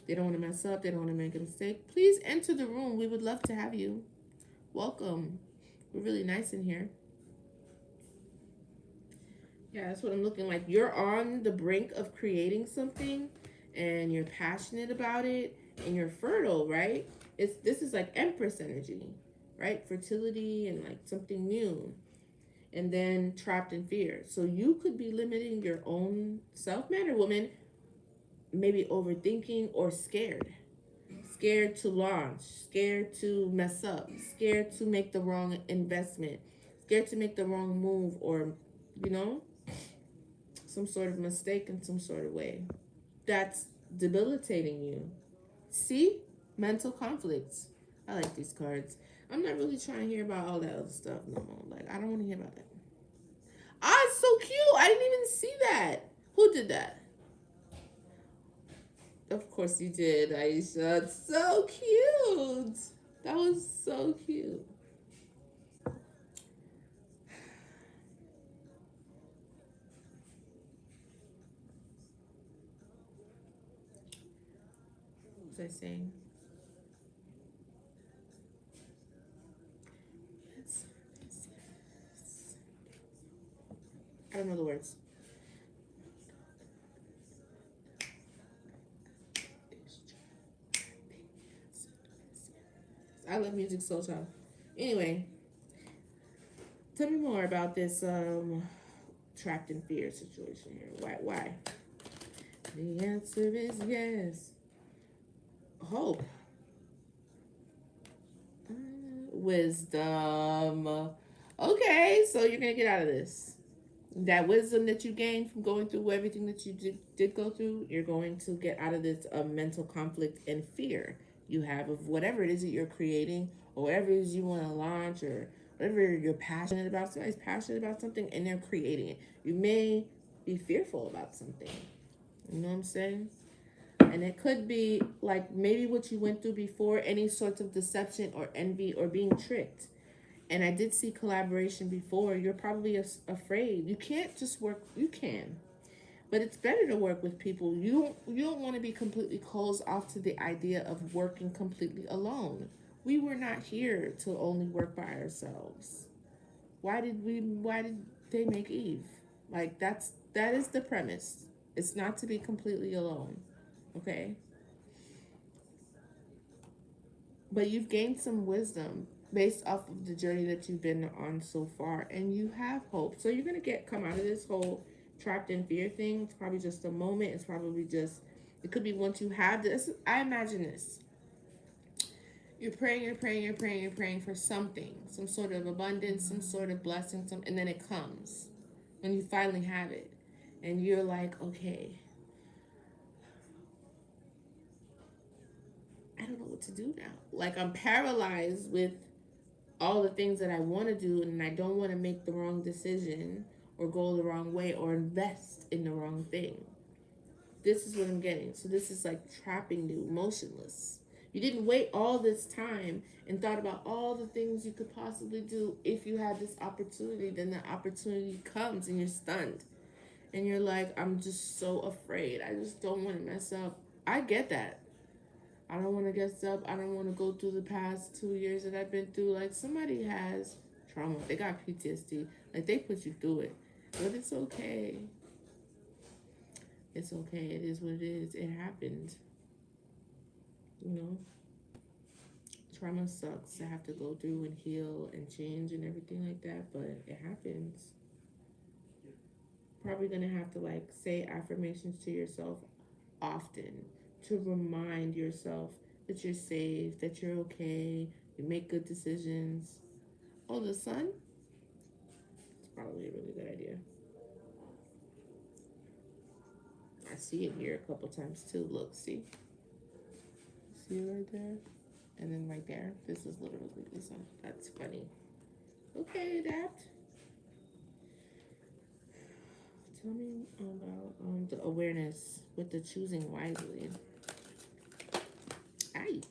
They don't want to mess up. They don't want to make a mistake. Please enter the room. We would love to have you. Welcome. We're really nice in here. Yeah, that's what I'm looking like. You're on the brink of creating something and you're passionate about it and you're fertile, right? This is like Empress energy, right? Fertility and like something new. And then trapped in fear. So you could be limiting your own self, man or woman, maybe overthinking or scared. Scared to launch, scared to mess up, scared to make the wrong investment, scared to make the wrong move, or, you know, some sort of mistake in some sort of way. That's debilitating you. See? Mental conflicts. I like these cards. I'm not really trying to hear about all that other stuff no more. Like, I don't want to hear about that. Ah, it's so cute. I didn't even see that. Who did that? Of course you did, Aisha. It's so cute. That was so cute. What was I saying? I don't know the words. I love music so tough. Anyway, tell me more about this trapped in fear situation here. Why? The answer is yes. Hope. Wisdom. Okay, so you're gonna get out of this. That wisdom that you gained from going through everything that you did go through, you're going to get out of this mental conflict and fear you have of whatever it is that you're creating or whatever it is you want to launch or whatever you're passionate about. Somebody's passionate about something and they're creating it. You may be fearful about something. You know what I'm saying? And it could be like maybe what you went through before, any sorts of deception or envy or being tricked. And I did see collaboration before. You're probably afraid. You can't just work. You can, but it's better to work with people. You don't want to be completely closed off to the idea of working completely alone. We were not here to only work by ourselves. Why did they make Eve? Like that is the premise. It's not to be completely alone. Okay? But you've gained some wisdom based off of the journey that you've been on so far, and you have hope. So you're gonna come out of this whole trapped in fear thing. It's probably just a moment. It's probably just, it could be once you have this. I imagine this. You're praying, you're praying, you're praying, you're praying for something, some sort of abundance, some sort of blessing, and then it comes, and you finally have it, and you're like, okay, I don't know what to do now. Like I'm paralyzed with all the things that I want to do and I don't want to make the wrong decision or go the wrong way or invest in the wrong thing. This is what I'm getting. So this is like trapping you motionless. You didn't wait all this time and thought about all the things you could possibly do if you had this opportunity. Then the opportunity comes and you're stunned. And you're like, I'm just so afraid. I just don't want to mess up. I get that. I don't want to get up. I don't want to go through the past 2 years that I've been through. Like somebody has trauma. They got PTSD. Like they put you through it. But it's okay. It's okay. It is what it is. It happened. You know? Trauma sucks to have to go through and heal and change and everything like that. But it happens. Probably gonna have to like say affirmations to yourself often to remind yourself that you're safe, that you're okay, you make good decisions. Oh, the sun? It's probably a really good idea. I see it here a couple times too. Look, see? See it right there? And then right there. This is literally the sun. That's funny. Okay, adapt. Tell me about the awareness with the choosing wisely. right.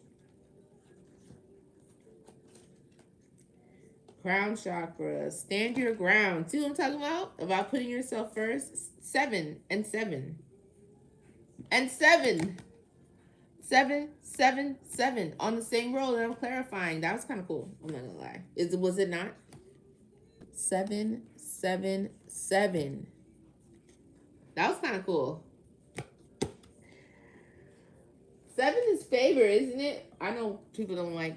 Crown chakra. Stand your ground. See what I'm talking about? About putting yourself first. 7 and 7. And 7. 7, 7, 7 on the same row that I'm clarifying. That was kind of cool. I'm not gonna lie. Was it not? 7, 7, 7. That was kind of cool. 7 is favor, isn't it? I know people don't like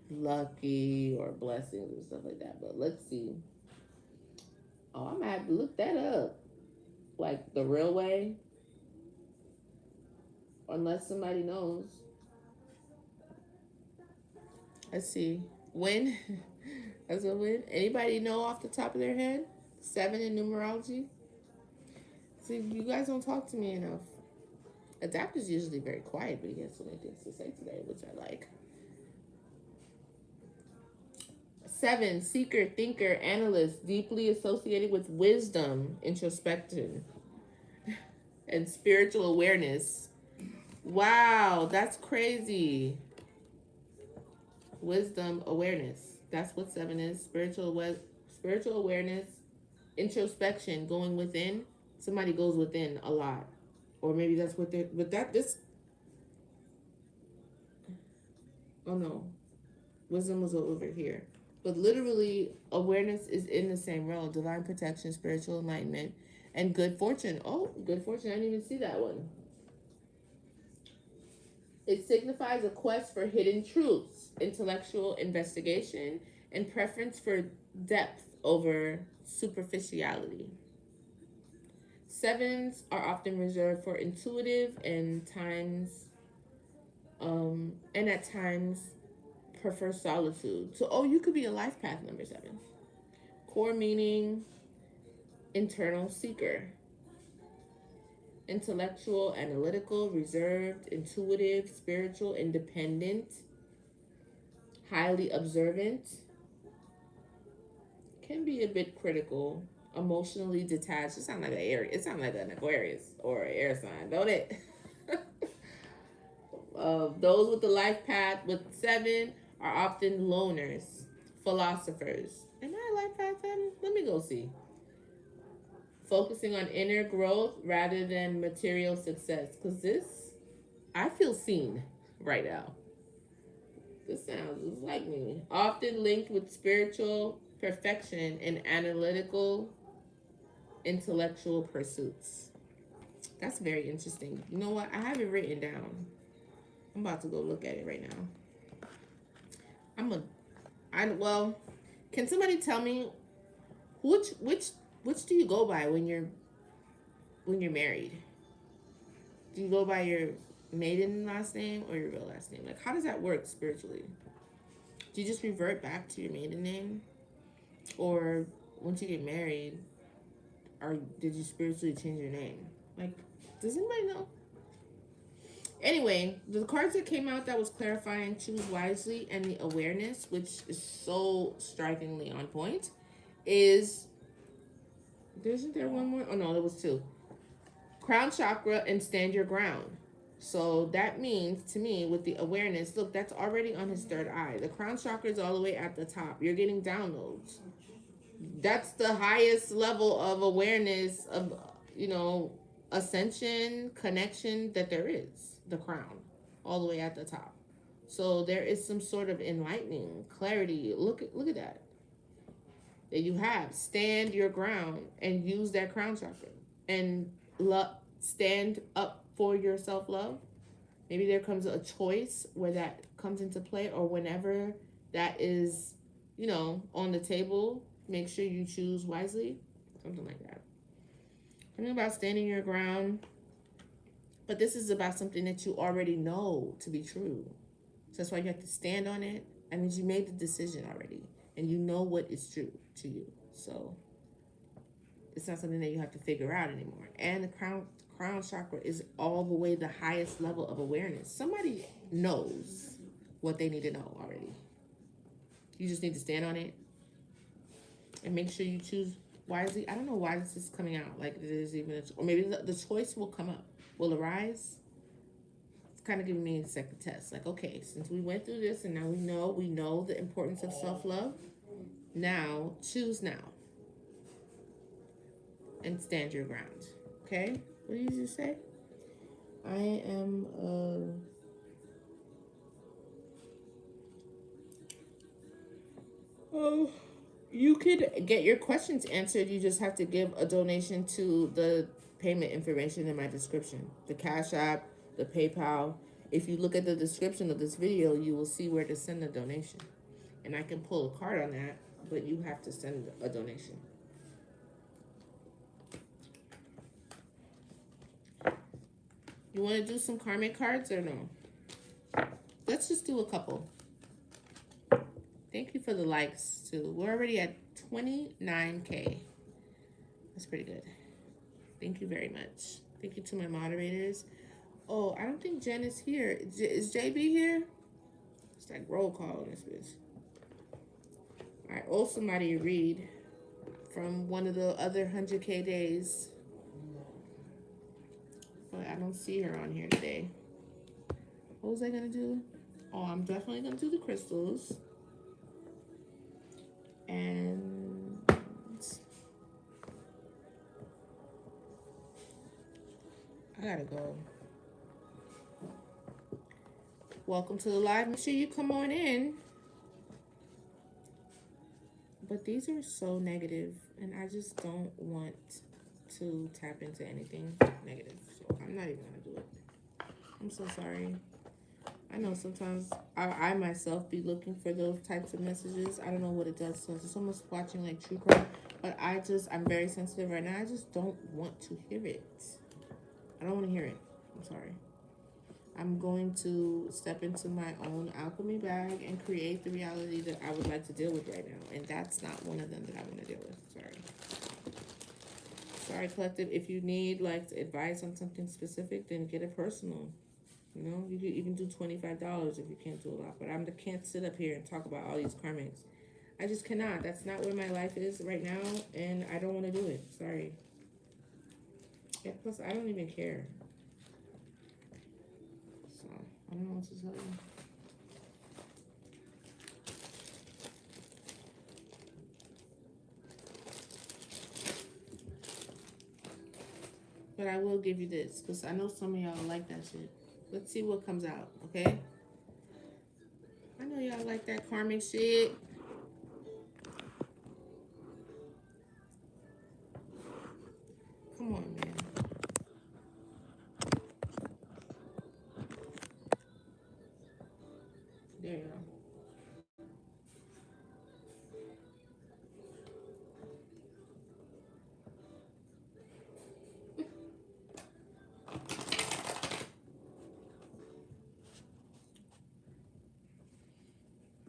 lucky or blessings and stuff like that, but let's see. Oh, I'm gonna have to look that up. Like the real way. Unless somebody knows. Let's see. When? That's a win. Anybody know off the top of their head? 7 in numerology? See, you guys don't talk to me enough. Adapter's usually very quiet, but he has so many things to say today, which I like. 7, seeker, thinker, analyst, deeply associated with wisdom, introspection, and spiritual awareness. Wow, that's crazy. Wisdom, awareness. That's what 7 is. Spiritual awareness, introspection, going within. Somebody goes within a lot. Or maybe that's what they're, but this, oh no. Wisdom was over here. But literally, awareness is in the same row. Divine protection, spiritual enlightenment, and good fortune. Oh, good fortune. I didn't even see that one. It signifies a quest for hidden truths, intellectual investigation, and preference for depth over superficiality. 7s are often reserved for intuitive and at times prefer solitude. So, oh, you could be a life path number 7. Core meaning, internal seeker. Intellectual, analytical, reserved, intuitive, spiritual, independent, highly observant. Can be a bit critical, emotionally detached. It sounds like an Aquarius or an air sign, don't it? Those with the life path with 7 are often loners, philosophers. Am I a life path 7? Let me go see. Focusing on inner growth rather than material success. Because I feel seen right now. This sounds just like me. Often linked with spiritual perfection and analytical, intellectual pursuits. That's very interesting. You know what? I have it written down. I'm about to go look at it right now. Well, can somebody tell me which do you go by when you're married? Do you go by your maiden last name or your real last name? Like, how does that work spiritually? Do you just revert back to your maiden name? Or once you get married, or did you spiritually change your name? Like, does anybody know? Anyway, the cards that came out that was clarifying choose wisely and the awareness, which is so strikingly on point, isn't there one more? Oh no, there was 2. Crown chakra and stand your ground. So that means to me with the awareness, look, that's already on his 3rd eye. The crown chakra is all the way at the top. You're getting downloads. That's the highest level of awareness of, ascension, connection that there is. The crown, all the way at the top. So there is some sort of enlightening clarity. Look at that you have. Stand your ground and use that crown chakra and stand up for your self-love. Maybe there comes a choice where that comes into play, or whenever that is, on the table, make sure you choose wisely. Something like that. Something about standing your ground. But this is about something that you already know to be true. So that's why you have to stand on it. I mean, you made the decision already, and you know what is true to you. So it's not something that you have to figure out anymore. And the crown chakra is all the way the highest level of awareness. Somebody knows what they need to know already. You just need to stand on it and make sure you choose wisely. I don't know why this is coming out. Like, there's even or maybe the choice will come up, will arise. kind of giving me a second test. Like, okay, since we went through this and now we know the importance of self-love. Now, choose now and stand your ground. Okay? What did you just say? I am oh, you could get your questions answered. You just have to give a donation to the payment information in my description. The Cash App, the PayPal. If you look at the description of this video, you will see where to send a donation. And I can pull a card on that, but you have to send a donation. You want to do some karmic cards or no? Let's just do a couple. Thank you for the likes, too. We're already at 29K. That's pretty good. Thank you very much. Thank you to my moderators. Oh, I don't think Jen is here. Is JB here? It's like roll call in this bitch. I owe somebody a read from one of the other 100K days. But I don't see her on here today. What was I going to do? Oh, I'm definitely going to do the crystals. And I gotta go. Welcome to the live. Make sure you come on in. But these are so negative, and I just don't want to tap into anything negative. So I'm not even gonna do it. I'm so sorry. I know sometimes I myself be looking for those types of messages. I don't know what it does. So it's almost watching like true crime. But I'm very sensitive right now. I just don't want to hear it. I don't want to hear it. I'm sorry. I'm going to step into my own alchemy bag and create the reality that I would like to deal with right now. And that's not one of them that I want to deal with. Sorry. Sorry, collective. If you need like advice on something specific, then get it personal. You know, you could even do $25 if you can't do a lot. But I can't sit up here and talk about all these karmics. I just cannot. That's not where my life is right now, and I don't want to do it. Sorry. Yeah, plus, I don't even care. So, I don't know what to tell you. But I will give you this, because I know some of y'all like that shit. Let's see what comes out, okay? I know y'all like that karmic shit. Come on, man. There you go.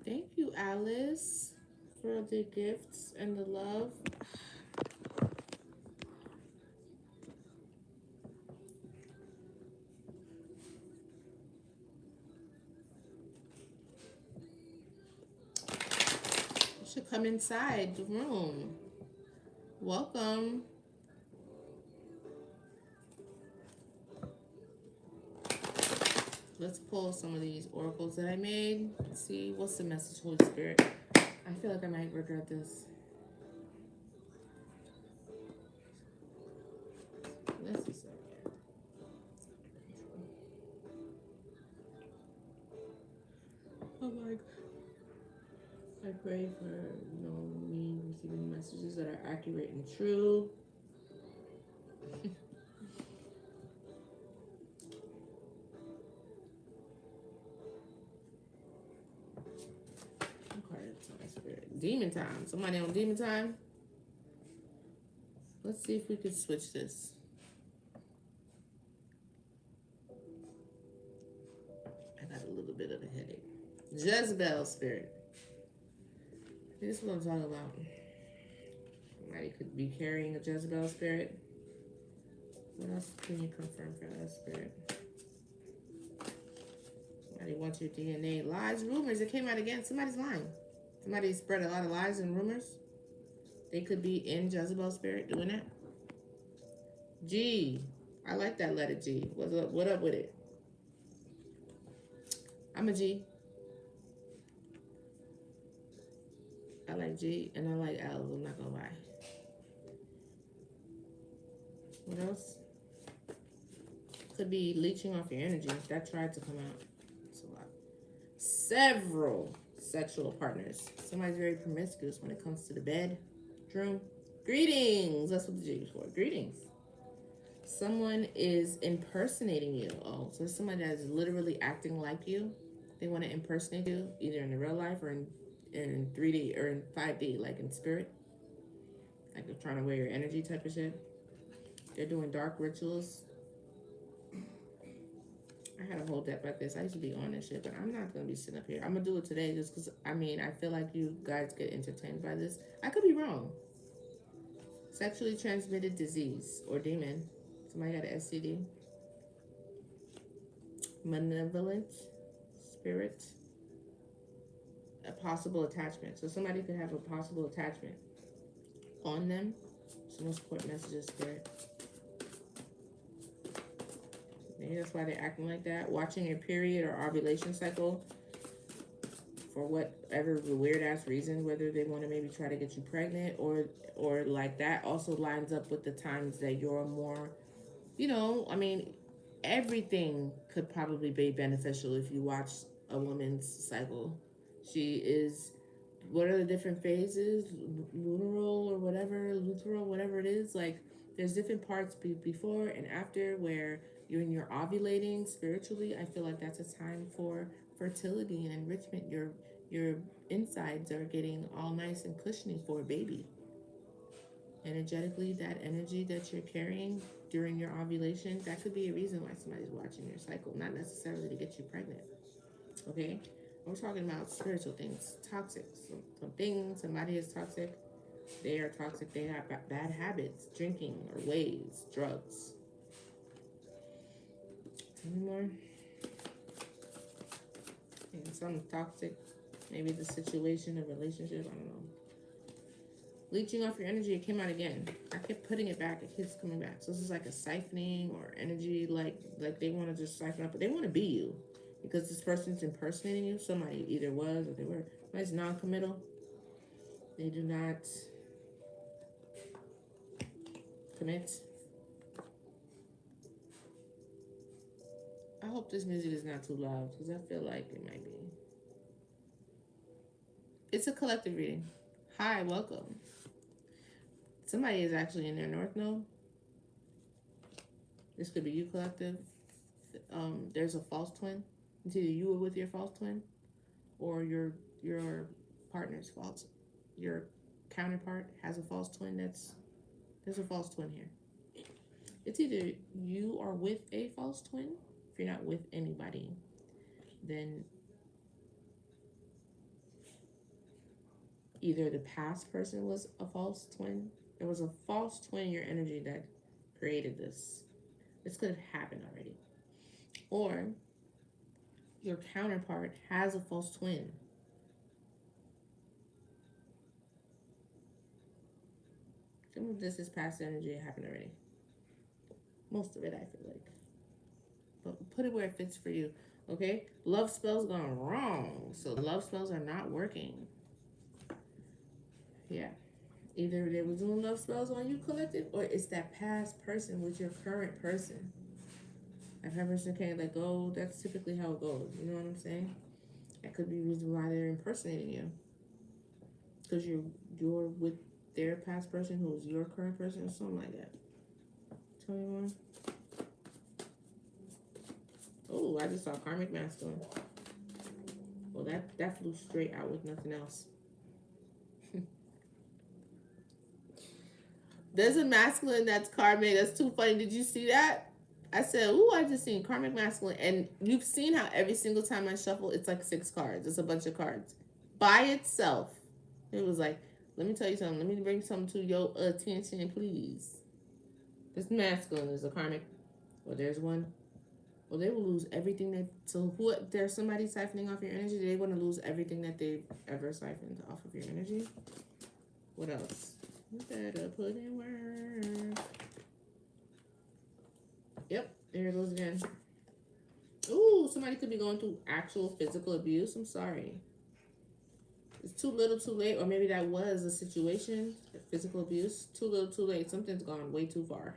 Thank you, Alice, for the gifts and the love. You should come inside the room. Welcome. Let's pull some of these oracles that I made. Let's see, what's the message, Holy Spirit? I feel like I might regret this. Necessary. Oh my God. I pray for, me receiving messages that are accurate and true. Demon time. Somebody on demon time? Let's see if we can switch this. I got a little bit of a headache. Jezebel spirit. This is what I'm talking about. Somebody could be carrying a Jezebel spirit. What else can you confirm for that spirit? Somebody wants your DNA. Lies, rumors. It came out again. Somebody's lying. Somebody spread a lot of lies and rumors. They could be in Jezebel spirit doing that. G. I like that letter G. What up with it? I'm a G. I like G and I like L's. I'm not gonna lie. What else? Could be leeching off your energy. That tried to come out. It's a lot. Several sexual partners. Somebody's very promiscuous when it comes to the bedroom. Greetings. That's what the G is for. Greetings. Someone is impersonating you. Oh, so somebody that is literally acting like you. They want to impersonate you either in the real life or in 3D or in 5D, like in spirit. Like they're trying to wear your energy type of shit. They're doing dark rituals. I had a whole deck like this. I used to be on this shit, but I'm not gonna be sitting up here. I'm gonna do it today just because I feel like you guys get entertained by this. I could be wrong. Sexually transmitted disease or demon. Somebody got an STD. Malevolent spirit. A possible attachment. So somebody could have a possible attachment on them. So no support messages, spirit. Maybe that's why they're acting like that. Watching your period or ovulation cycle for whatever the weird ass reason, whether they want to maybe try to get you pregnant or like that also lines up with the times that you're more, everything could probably be beneficial if you watch a woman's cycle. She is, what are the different phases? Luteral, whatever it is. Like, there's different parts before and after where you're in your ovulating spiritually. I feel like that's a time for fertility and enrichment. Your insides are getting all nice and cushiony for a baby. Energetically, that energy that you're carrying during your ovulation, that could be a reason why somebody's watching your cycle, not necessarily to get you pregnant. Okay? We're talking about spiritual things, toxic. Somebody is toxic. They are toxic. They have bad habits, drinking or ways, drugs. Any more? And something toxic. Maybe the situation, a relationship. I don't know. Leeching off your energy, it came out again. I kept putting it back. It keeps coming back. So this is like a siphoning or energy, like they want to just siphon up, but they want to be you. Because this person's impersonating you. Somebody either was or they were. Somebody's non-committal. They do not commit. I hope this music is not too loud because I feel like it might be. It's a collective reading. Hi, welcome. Somebody is actually in their North Node. This could be you, collective. There's a false twin. It's either you with your false twin or your partner's false. Your counterpart has a false twin. There's a false twin here. It's either you are with a false twin. If you're not with anybody, then either the past person was a false twin. There was a false twin in your energy that created this. This could have happened already. Or your counterpart has a false twin. Some of this is past energy. It happened already. Most of it, I feel like. But put it where it fits for you. Okay? Love spells gone wrong. So love spells are not working. Yeah. Either they were doing love spells on you, collective, or it's that past person with your current person. That person can't let go. That's typically how it goes. You know what I'm saying? That could be the reason why they're impersonating you. Because you're with their past person who is your current person or something like that. Tell me more. Oh, I just saw karmic masculine. Well, that flew straight out with nothing else. There's a masculine that's karmic. That's too funny. Did you see that? I said, ooh, I just seen karmic masculine. And you've seen how every single time I shuffle, it's like 6 cards. It's a bunch of cards. By itself. It was like, let me tell you something. Let me bring something to your attention, please. This masculine is a karmic. Well, there's one. Well, they will lose everything so who, there's somebody siphoning off your energy. They want to lose everything that they've ever siphoned off of your energy. What else? You better put in work. Yep, there it goes again. Ooh, somebody could be going through actual physical abuse. I'm sorry. It's too little, too late, or maybe that was a situation, physical abuse. Too little, too late. Something's gone way too far.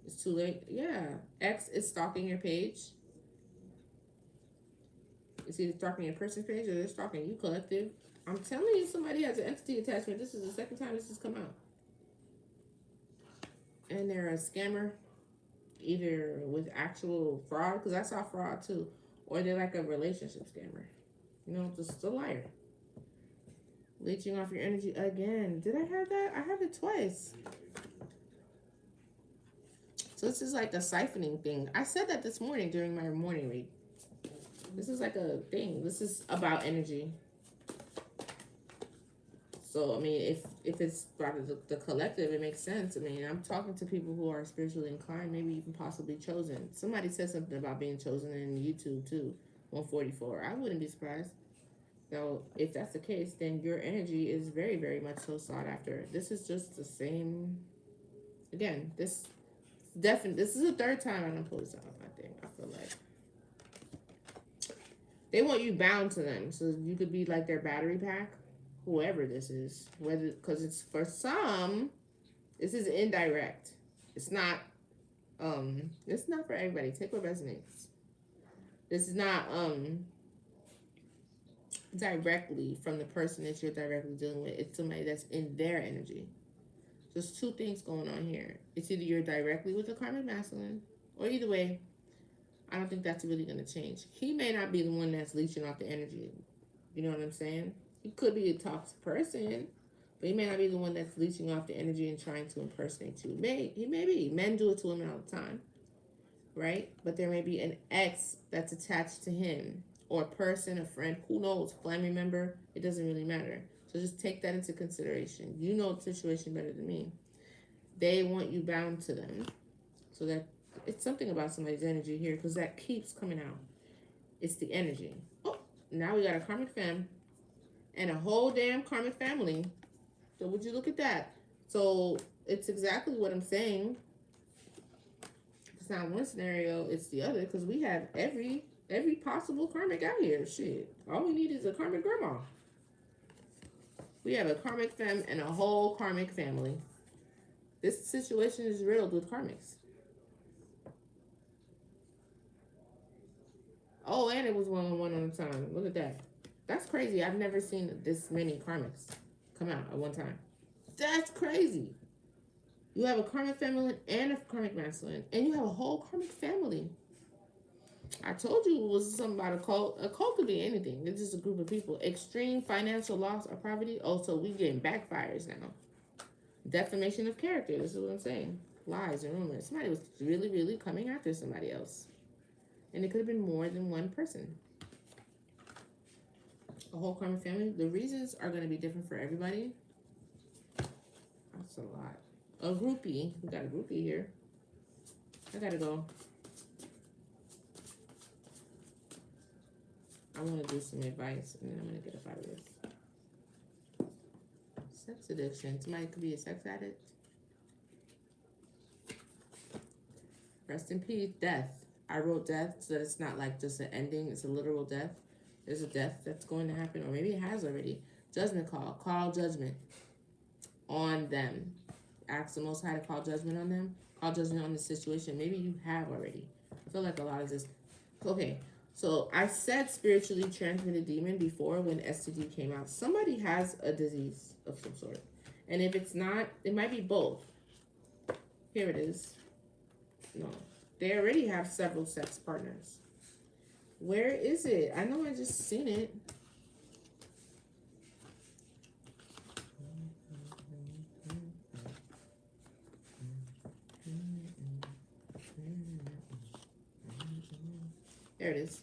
It's too late. Yeah. X is stalking your page. It's either stalking your person's page or they're stalking you, collective. I'm telling you, somebody has an entity attachment. This is the second time this has come out. And they're a scammer, either with actual fraud, because I saw fraud too, or they're like a relationship scammer. You know, just a liar. Leeching off your energy again. Did I have that? I have it twice. So this is like a siphoning thing. I said that this morning during my morning read. This is like a thing. This is about energy. So, I mean, if it's brought to the collective, it makes sense. I mean, I'm talking to people who are spiritually inclined, maybe even possibly chosen. Somebody said something about being chosen in YouTube, too, 144. I wouldn't be surprised. So, if that's the case, then your energy is very, very much so sought after. This is just the same. Again, this is the third time I don't pull this out, I think. I feel like they want you bound to them. So, you could be like their battery pack. Whoever this is, whether, because it's for some, this is indirect. It's not for everybody. Take what resonates. This is not directly from the person that you're directly dealing with. It's somebody that's in their energy. There's two things going on here. It's either you're directly with the karmic masculine, or either way, I don't think that's really going to change. He may not be the one that's leeching off the energy. You know what I'm saying? He could be a toxic person, but he may not be the one that's leeching off the energy and trying to impersonate you. He may be. Men do it to him all the time, right? But there may be an ex that's attached to him, or a person, a friend, who knows, family member. It doesn't really matter. So just take that into consideration. You know the situation better than me. They want you bound to them. So that it's something about somebody's energy here, because that keeps coming out. It's the energy. Oh, now we got a karmic femme and a whole damn karmic family. So would you look at that? So it's exactly what I'm saying. It's not one scenario, it's the other, because we have every possible karmic out here. Shit. All we need is a karmic grandma. We have a karmic femme and a whole karmic family. This situation is riddled with karmics. Oh, and it was one on a time. Look at that. That's crazy. I've never seen this many karmics come out at one time. That's crazy. You have a karmic feminine and a karmic masculine, and you have a whole karmic family. I told you it was something about a cult. A cult could be anything. It's just a group of people. Extreme financial loss or poverty. Oh, so we getting backfires now. Defamation of character. This is what I'm saying. Lies and rumors. Somebody was really, really coming after somebody else. And it could have been more than one person. A whole karmic family. The reasons are going to be different for everybody. That's a lot. A groupie. We got a groupie here. I gotta go. I want to do some advice, and then I'm going to get up out of this. Sex addiction. Somebody could be a sex addict. Rest in peace. Death. I wrote death so that it's not like just an ending. It's a literal death. There's a death that's going to happen, or maybe it has already. Judgment call. Call judgment on them. Ask the Most High to call judgment on them. Call judgment on the situation. Maybe you have already. I feel like a lot of this. Okay. So I said spiritually transmitted demon before when STD came out. Somebody has a disease of some sort. And if it's not, it might be both. Here it is. No. They already have several sex partners. Where is it? I know I just seen it. There it is.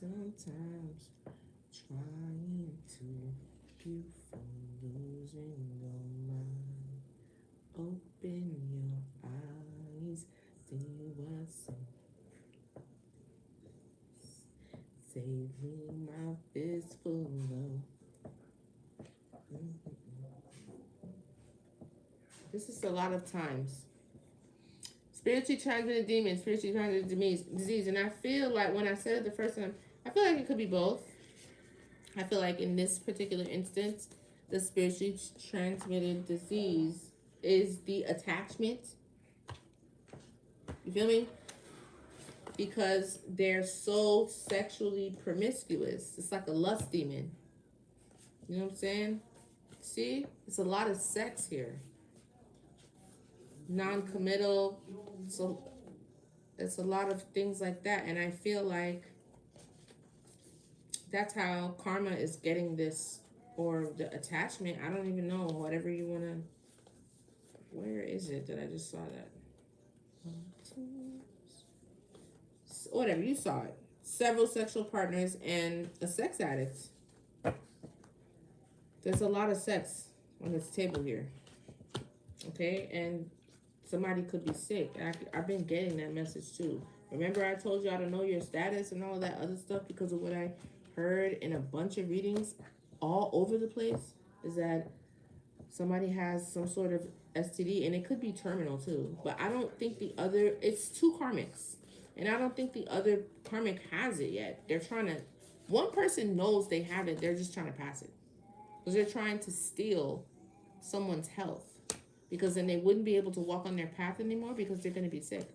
Sometimes trying to keep you from losing your mind. Open your eyes, see what's in. Save me my fistful of love. This is a lot of times. Spiritually transmitted demons, spiritually transmitted disease. And I feel like when I said it the first time, I feel like it could be both. I feel like in this particular instance, the spiritually transmitted disease is the attachment. You feel me? Because they're so sexually promiscuous. It's like a lust demon. You know what I'm saying? See? It's a lot of sex here. Non-committal. So it's a lot of things like that. And I feel like that's how karma is getting this, or the attachment. I don't even know. Whatever you want to. Where is it that I just saw that? Whatever, you saw it. Several sexual partners and a sex addict. There's a lot of sex on this table here. Okay? And somebody could be sick. I've been getting that message too. Remember I told you I don't know your status and all that other stuff because of what I heard in a bunch of readings all over the place? Is that somebody has some sort of STD, and it could be terminal too. But I don't think the other, it's two karmics. And I don't think the other karmic has it yet. They're trying to, one person knows they have it, they're just trying to pass it. Because they're trying to steal someone's health. Because then they wouldn't be able to walk on their path anymore because they're going to be sick.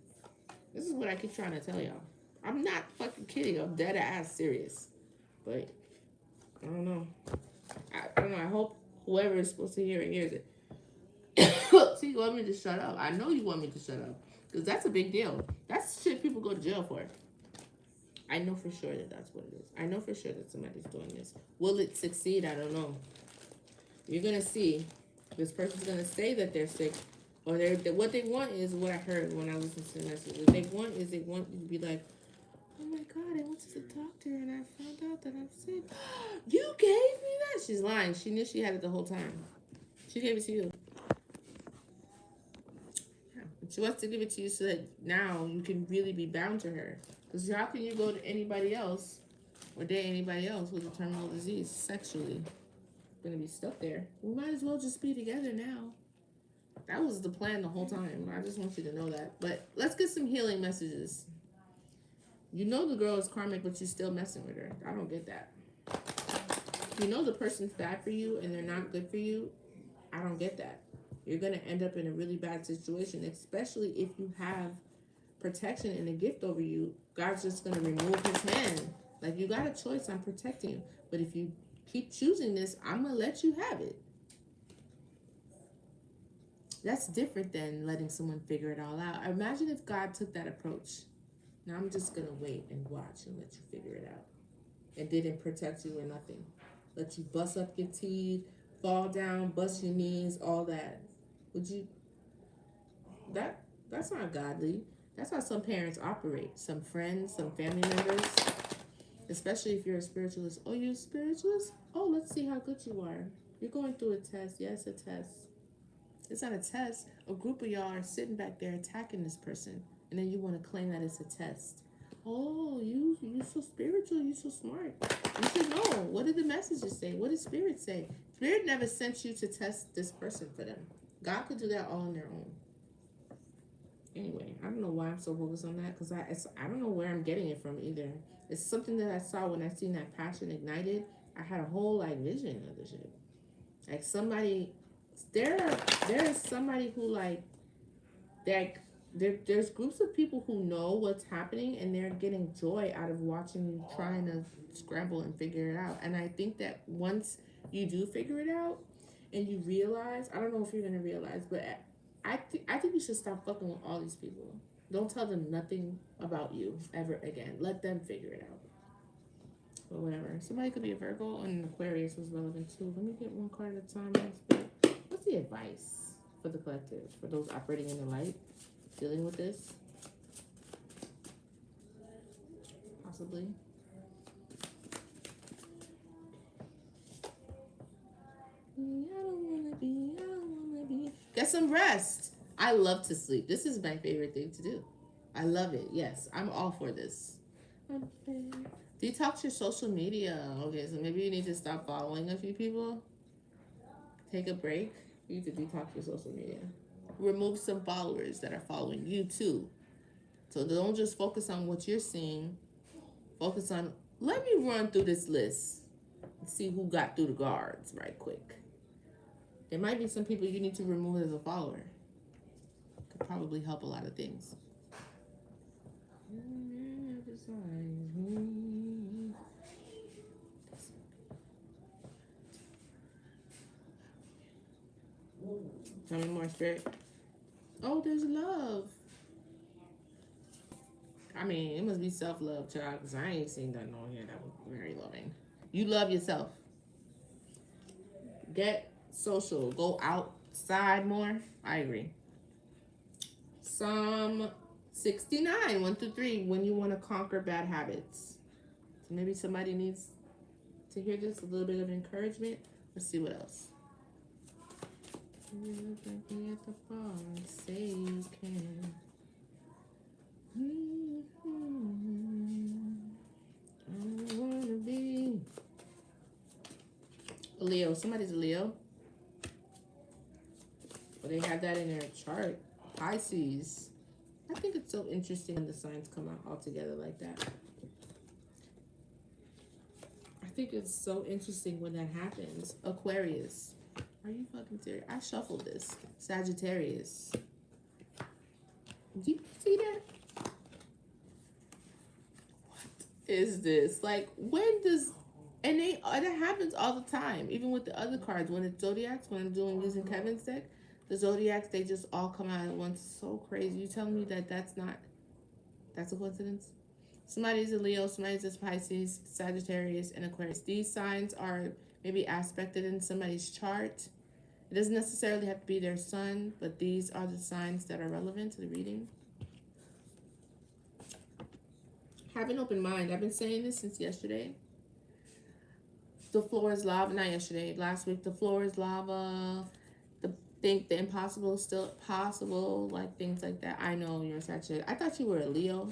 This is what I keep trying to tell y'all. I'm not fucking kidding. I'm dead ass serious. But, I don't know. I don't know. I hope whoever is supposed to hear it hears it. See, you want me to shut up. I know you want me to shut up. Because that's a big deal. That's shit people go to jail for. I know for sure that that's what it is. I know for sure that somebody's doing this. Will it succeed? I don't know. You're going to see. This person's going to say that they're sick. Or what they want is what I heard when I listened to the message. What they want is they want you to be like, oh my God, I went to the doctor and I found out that I'm sick. You gave me that? She's lying. She knew she had it the whole time. She gave it to you. Yeah. But she wants to give it to you so that now you can really be bound to her. Because how can you go to anybody else or date anybody else with a terminal disease sexually? You're going to be stuck there. We might as well just be together now. That was the plan the whole time. I just want you to know that. But let's get some healing messages. You know the girl is karmic, but you're still messing with her. I don't get that. You know the person's bad for you and they're not good for you. I don't get that. You're going to end up in a really bad situation, especially if you have protection and a gift over you. God's just going to remove his hand. Like, you got a choice. I'm protecting you. But if you keep choosing this, I'm going to let you have it. That's different than letting someone figure it all out. Imagine if God took that approach. Now I'm just going to wait and watch and let you figure it out. And didn't protect you or nothing. Let you bust up your teeth, fall down, bust your knees, all that. Would you? That's not godly. That's how some parents operate. Some friends, some family members. Especially if you're a spiritualist. Oh, you're a spiritualist? Oh, let's see how good you are. You're going through a test. Yes, a test. It's not a test. A group of y'all are sitting back there attacking this person. And then you want to claim that it's a test. Oh, you so spiritual. You so smart. You should know. What did the messages say? What did Spirit say? Spirit never sent you to test this person for them. God could do that all on their own. Anyway, I don't know why I'm so focused on that. Because I don't know where I'm getting it from either. It's something that I saw when I seen that passion ignited. I had a whole like vision of the shit. Like somebody... There is somebody who like there's groups of people who know what's happening and they're getting joy out of watching you trying to scramble and figure it out. And I think that once you do figure it out and you realize, I don't know if you're gonna realize, but I think you should stop fucking with all these people. Don't tell them nothing about you ever again. Let them figure it out. But whatever. Somebody could be a Virgo and Aquarius was relevant too. Let me get one card at a time. What's the advice for the collective, for those operating in the light, dealing with this? Possibly. I don't wanna be. Get some rest. I love to sleep. This is my favorite thing to do. I love it. Yes, I'm all for this. Detox your social media. Okay, so maybe you need to stop following a few people. Take a break. You need to detox your social media. Remove some followers that are following you too. So don't just focus on what you're seeing. Focus on, let me run through this list and see who got through the guards right quick. There might be some people you need to remove as a follower. Could probably help a lot of things. Tell me more, Spirit. Oh, there's love. I mean, it must be self-love, child, because I ain't seen nothing on here that was very loving. You love yourself. Get social. Go outside more. I agree. Psalm 69, 1 through 3, when you want to conquer bad habits. So maybe somebody needs to hear just a little bit of encouragement. Let's see what else. At the bar, say you can. I wanna be a Leo. Somebody's a Leo. Well, they have that in their chart. Pisces. I think it's so interesting when the signs come out all together like that. I think it's so interesting when that happens. Aquarius. Are you fucking serious? I shuffled this. Sagittarius. Do you see that? What is this? Like, when does... And that happens all the time. Even with the other cards. When it's Zodiacs, when I'm using Kevin's deck, the Zodiacs, they just all come out at once. So crazy. You telling me that that's a coincidence? Somebody's a Leo, somebody's a Pisces, Sagittarius, and Aquarius. These signs are maybe aspected in somebody's chart. It doesn't necessarily have to be their sun, but these are the signs that are relevant to the reading. Have an open mind. I've been saying this since yesterday. The floor is lava. Not yesterday. Last week. The floor is lava. Think the impossible is still possible. Like things like that. I know you're a Sagittarius. I thought you were a Leo.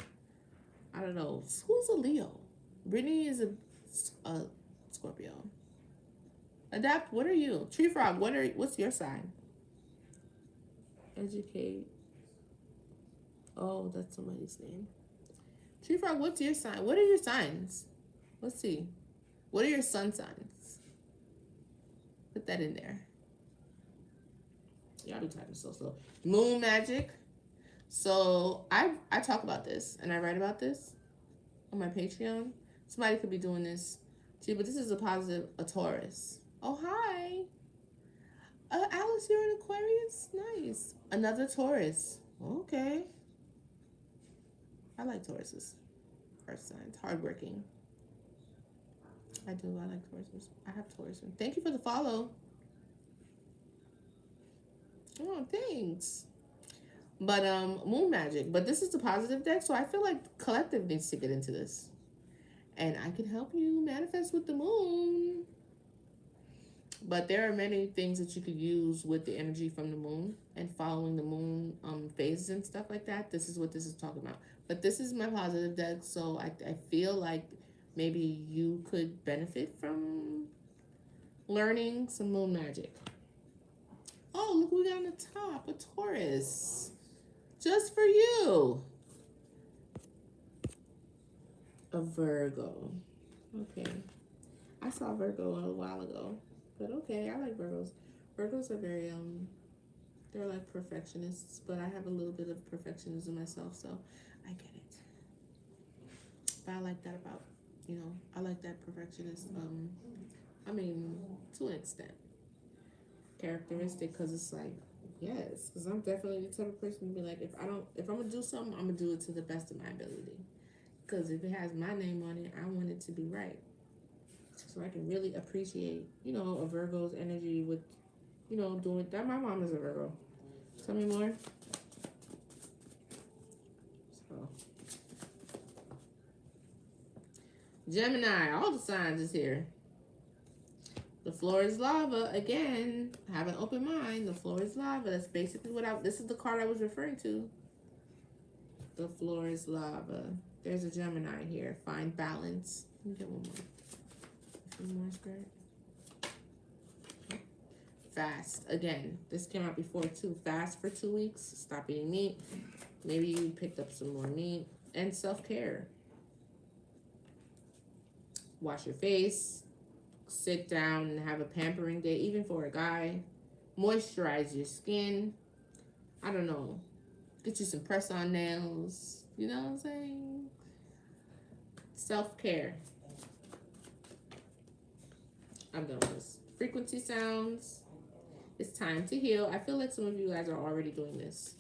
I don't know. Who's a Leo? Brittany is a Scorpio. Adapt. What are you? Tree Frog. What's your sign? Educate. Oh, that's somebody's name. Tree Frog. What's your sign? What are your signs? Let's see. What are your sun signs? Put that in there. Y'all be typing so slow. Moon magic. So I talk about this and I write about this on my Patreon. Somebody could be doing this too, but this is a positive, a Taurus. Oh, hi. Alice, you're an Aquarius? Nice. Another Taurus. Okay. I like Tauruses. Earth signs. Hardworking. I do. I like Tauruses. I have Tauruses. Thank you for the follow. Oh, thanks. But moon magic. But this is the positive deck, so I feel like collective needs to get into this. And I can help you manifest with the moon. But there are many things that you could use with the energy from the moon and following the moon phases and stuff like that. This is what this is talking about. But this is my positive deck, so I feel like maybe you could benefit from learning some moon magic. Oh, look, we got on the top, a Taurus. Just for you. A Virgo. Okay. I saw Virgo a while ago. But okay, I like Virgos. Virgos are very, they're like perfectionists. But I have a little bit of perfectionism myself, so I get it. But I like that about, I like that perfectionist, I mean, to an extent. Characteristic, because it's like, yes, because I'm definitely the type of person to be like, if I'm gonna do something, I'm gonna do it to the best of my ability, because if it has my name on it, I want it to be right, so I can really appreciate a Virgo's energy with doing that. My mom is a Virgo. Tell me more. So Gemini, all the signs is here. The floor is lava. Again, have an open mind. The floor is lava. That's basically this is the card I was referring to. The floor is lava. There's a Gemini here. Find balance. Let me get one more. One more spirit. Fast. Again, this came out before too. Fast for 2 weeks. Stop eating meat. Maybe you picked up some more meat. And self-care. Wash your face. Sit down and have a pampering day, even for a guy. Moisturize your skin. I don't know. Get you some press-on nails. You know what I'm saying? Self-care. I'm done with this. Frequency sounds. It's time to heal. I feel like some of you guys are already doing this.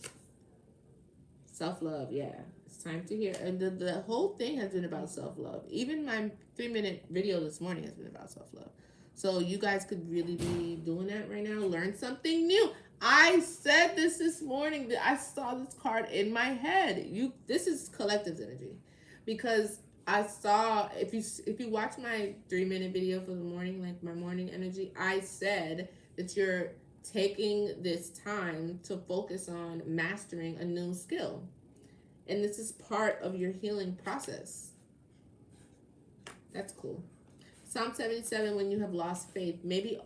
Self-love, yeah. It's time to heal. And the whole thing has been about self-love. Even my 3-minute video this morning has been about self-love. So you guys could really be doing that right now. Learn something new. I said this morning. That I saw this card in my head. This is collective energy, because I saw, if you watch my 3-minute video for the morning, like my morning energy, I said that you're taking this time to focus on mastering a new skill, and this is part of your healing process. That's cool. Psalm 77, when you have lost faith, maybe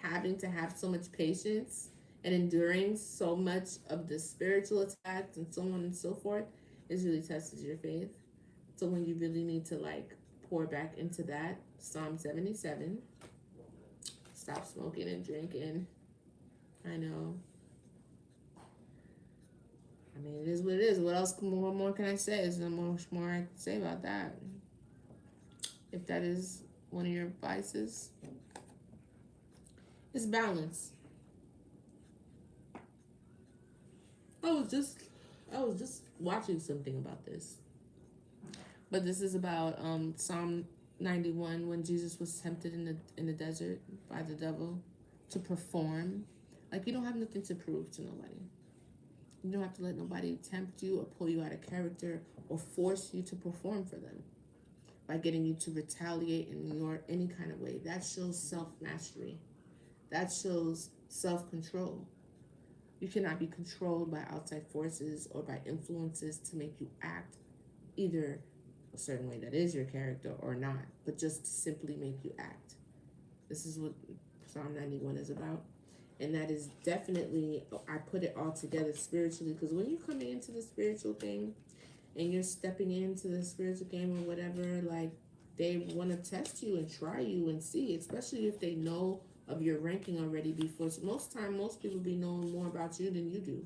having to have so much patience and enduring so much of the spiritual attacks and so on and so forth is really tested your faith. So when you really need to like pour back into that, Psalm 77, stop smoking and drinking. I know. I mean, it is what it is. What else? What more can I say? There's not much more I can say about that. If that is one of your vices, it's balance. I was just watching something about this, but this is about Psalm 91, when Jesus was tempted in the desert by the devil to perform. Like, you don't have nothing to prove to nobody. You don't have to let nobody tempt you or pull you out of character or force you to perform for them by getting you to retaliate in any kind of way. That shows self-mastery. That shows self-control. You cannot be controlled by outside forces or by influences to make you act either a certain way that is your character or not, but just to simply make you act. This is what Psalm 91 is about. And that is definitely, I put it all together spiritually, because when you're coming into the spiritual thing and you're stepping into the spiritual game or whatever, like, they want to test you and try you and see, especially if they know of your ranking already before. So most people be knowing more about you than you do.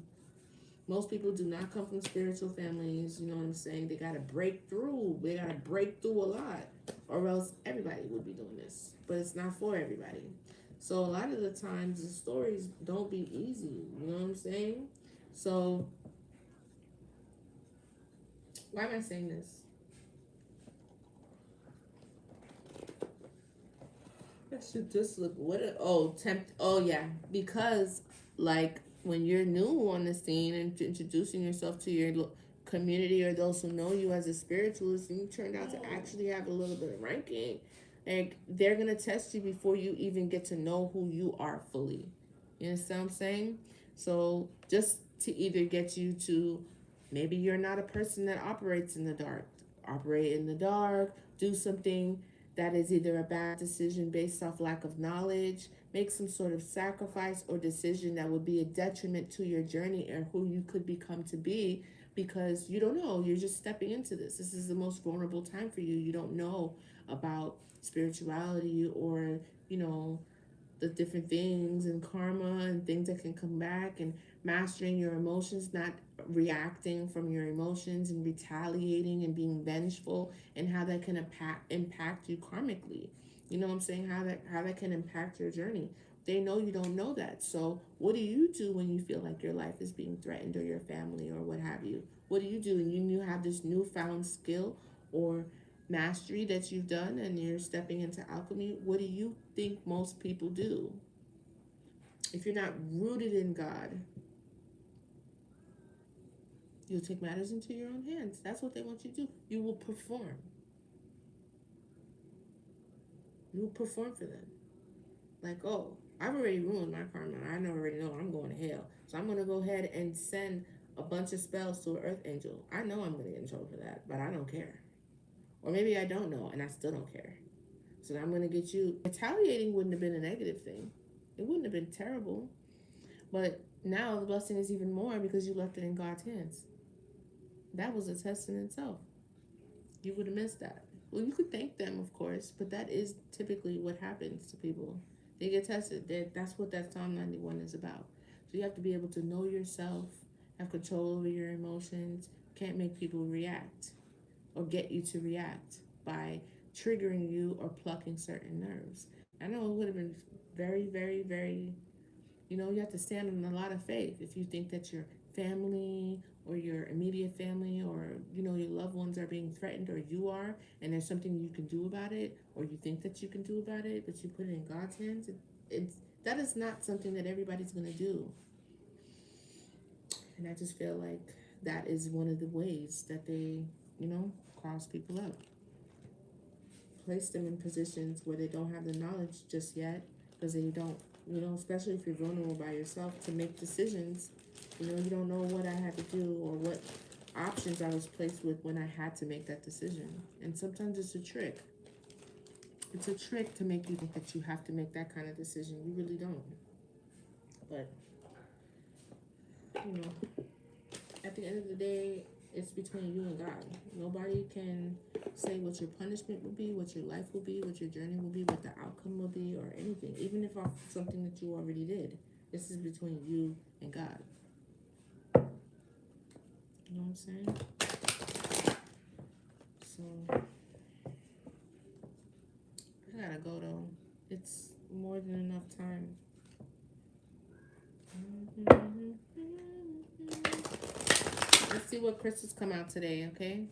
Most people do not come from spiritual families, you know what I'm saying? They got to break through. They got to break through a lot, or else everybody would be doing this. But it's not for everybody. So a lot of the times the stories don't be easy, you know what I'm saying? So why am I saying this? I should just look, yeah, because like when you're new on the scene and introducing yourself to your community or those who know you as a spiritualist, and you turned out to actually have a little bit of ranking, like, they're gonna test you before you even get to know who you are fully. You understand what I'm saying? So just to either get you to, maybe you're not a person that operates in the dark. Operate in the dark, do something that is either a bad decision based off lack of knowledge, make some sort of sacrifice or decision that would be a detriment to your journey and who you could become to be, because you don't know. You're just stepping into this. This is the most vulnerable time for you. You don't know about spirituality or, you know, the different things and karma and things that can come back, and mastering your emotions, not reacting from your emotions and retaliating and being vengeful, and how that can impact you karmically. You know what I'm saying? How that can impact your journey. They know you don't know that. So what do you do when you feel like your life is being threatened, or your family, or what have you? What do you do? And you have this newfound skill or mastery that you've done, and you're stepping into alchemy. What do you think most people do? If you're not rooted in God, you'll take matters into your own hands. That's what they want you to do. You will perform. You will perform for them. Like, oh, I've already ruined my karma. I already know I'm going to hell. So I'm going to go ahead and send a bunch of spells to an earth angel. I know I'm going to get in trouble for that, but I don't care. Or maybe I don't know and I still don't care. So I'm going to get you. Retaliating wouldn't have been a negative thing. It wouldn't have been terrible. But now the blessing is even more because you left it in God's hands. That was a test in itself. You would have missed that. Well, you could thank them, of course, but that is typically what happens to people. They get tested. That's what that Psalm 91 is about. So you have to be able to know yourself, have control over your emotions. Can't make people react or get you to react by triggering you or plucking certain nerves. I know it would have been very, very, very, you have to stand on a lot of faith if you think that your family or your immediate family or, your loved ones are being threatened or you are, and there's something you can do about it or you think that you can do about it, but you put it in God's hands. That is not something that everybody's going to do. And I just feel like that is one of the ways that they, cross people up. Place them in positions where they don't have the knowledge just yet, because they don't, especially if you're vulnerable by yourself, to make decisions. You don't know what I had to do or what options I was placed with when I had to make that decision. And sometimes it's a trick. It's a trick to make you think that you have to make that kind of decision. You really don't. But, at the end of the day, it's between you and God. Nobody can say what your punishment will be, what your life will be, what your journey will be, what the outcome will be, or anything. Even if off something that you already did. This is between you and God. You know what I'm saying? So, I gotta go though. It's more than enough time. Let's see what crystals come out today, okay?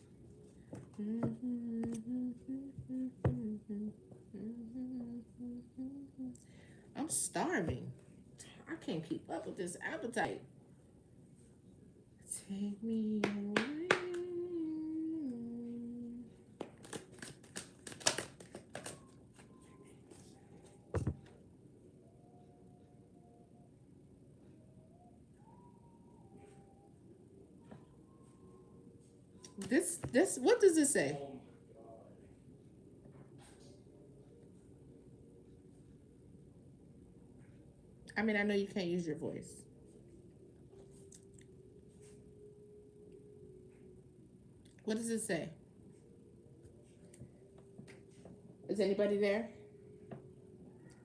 I'm starving. I can't keep up with this appetite. Take me away. This, what does this say? I mean, I know you can't use your voice. What does it say? Is anybody there?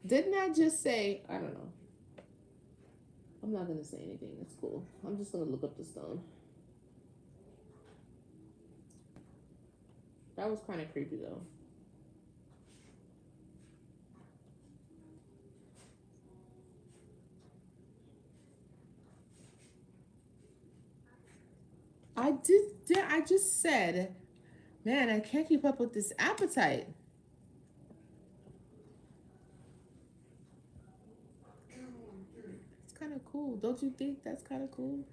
Didn't I just say, I don't know. I'm not going to say anything. It's cool. I'm just going to look up the stone. That was kind of creepy, though. I just said, man, I can't keep up with this appetite. It's kind of cool. Don't you think that's kind of cool?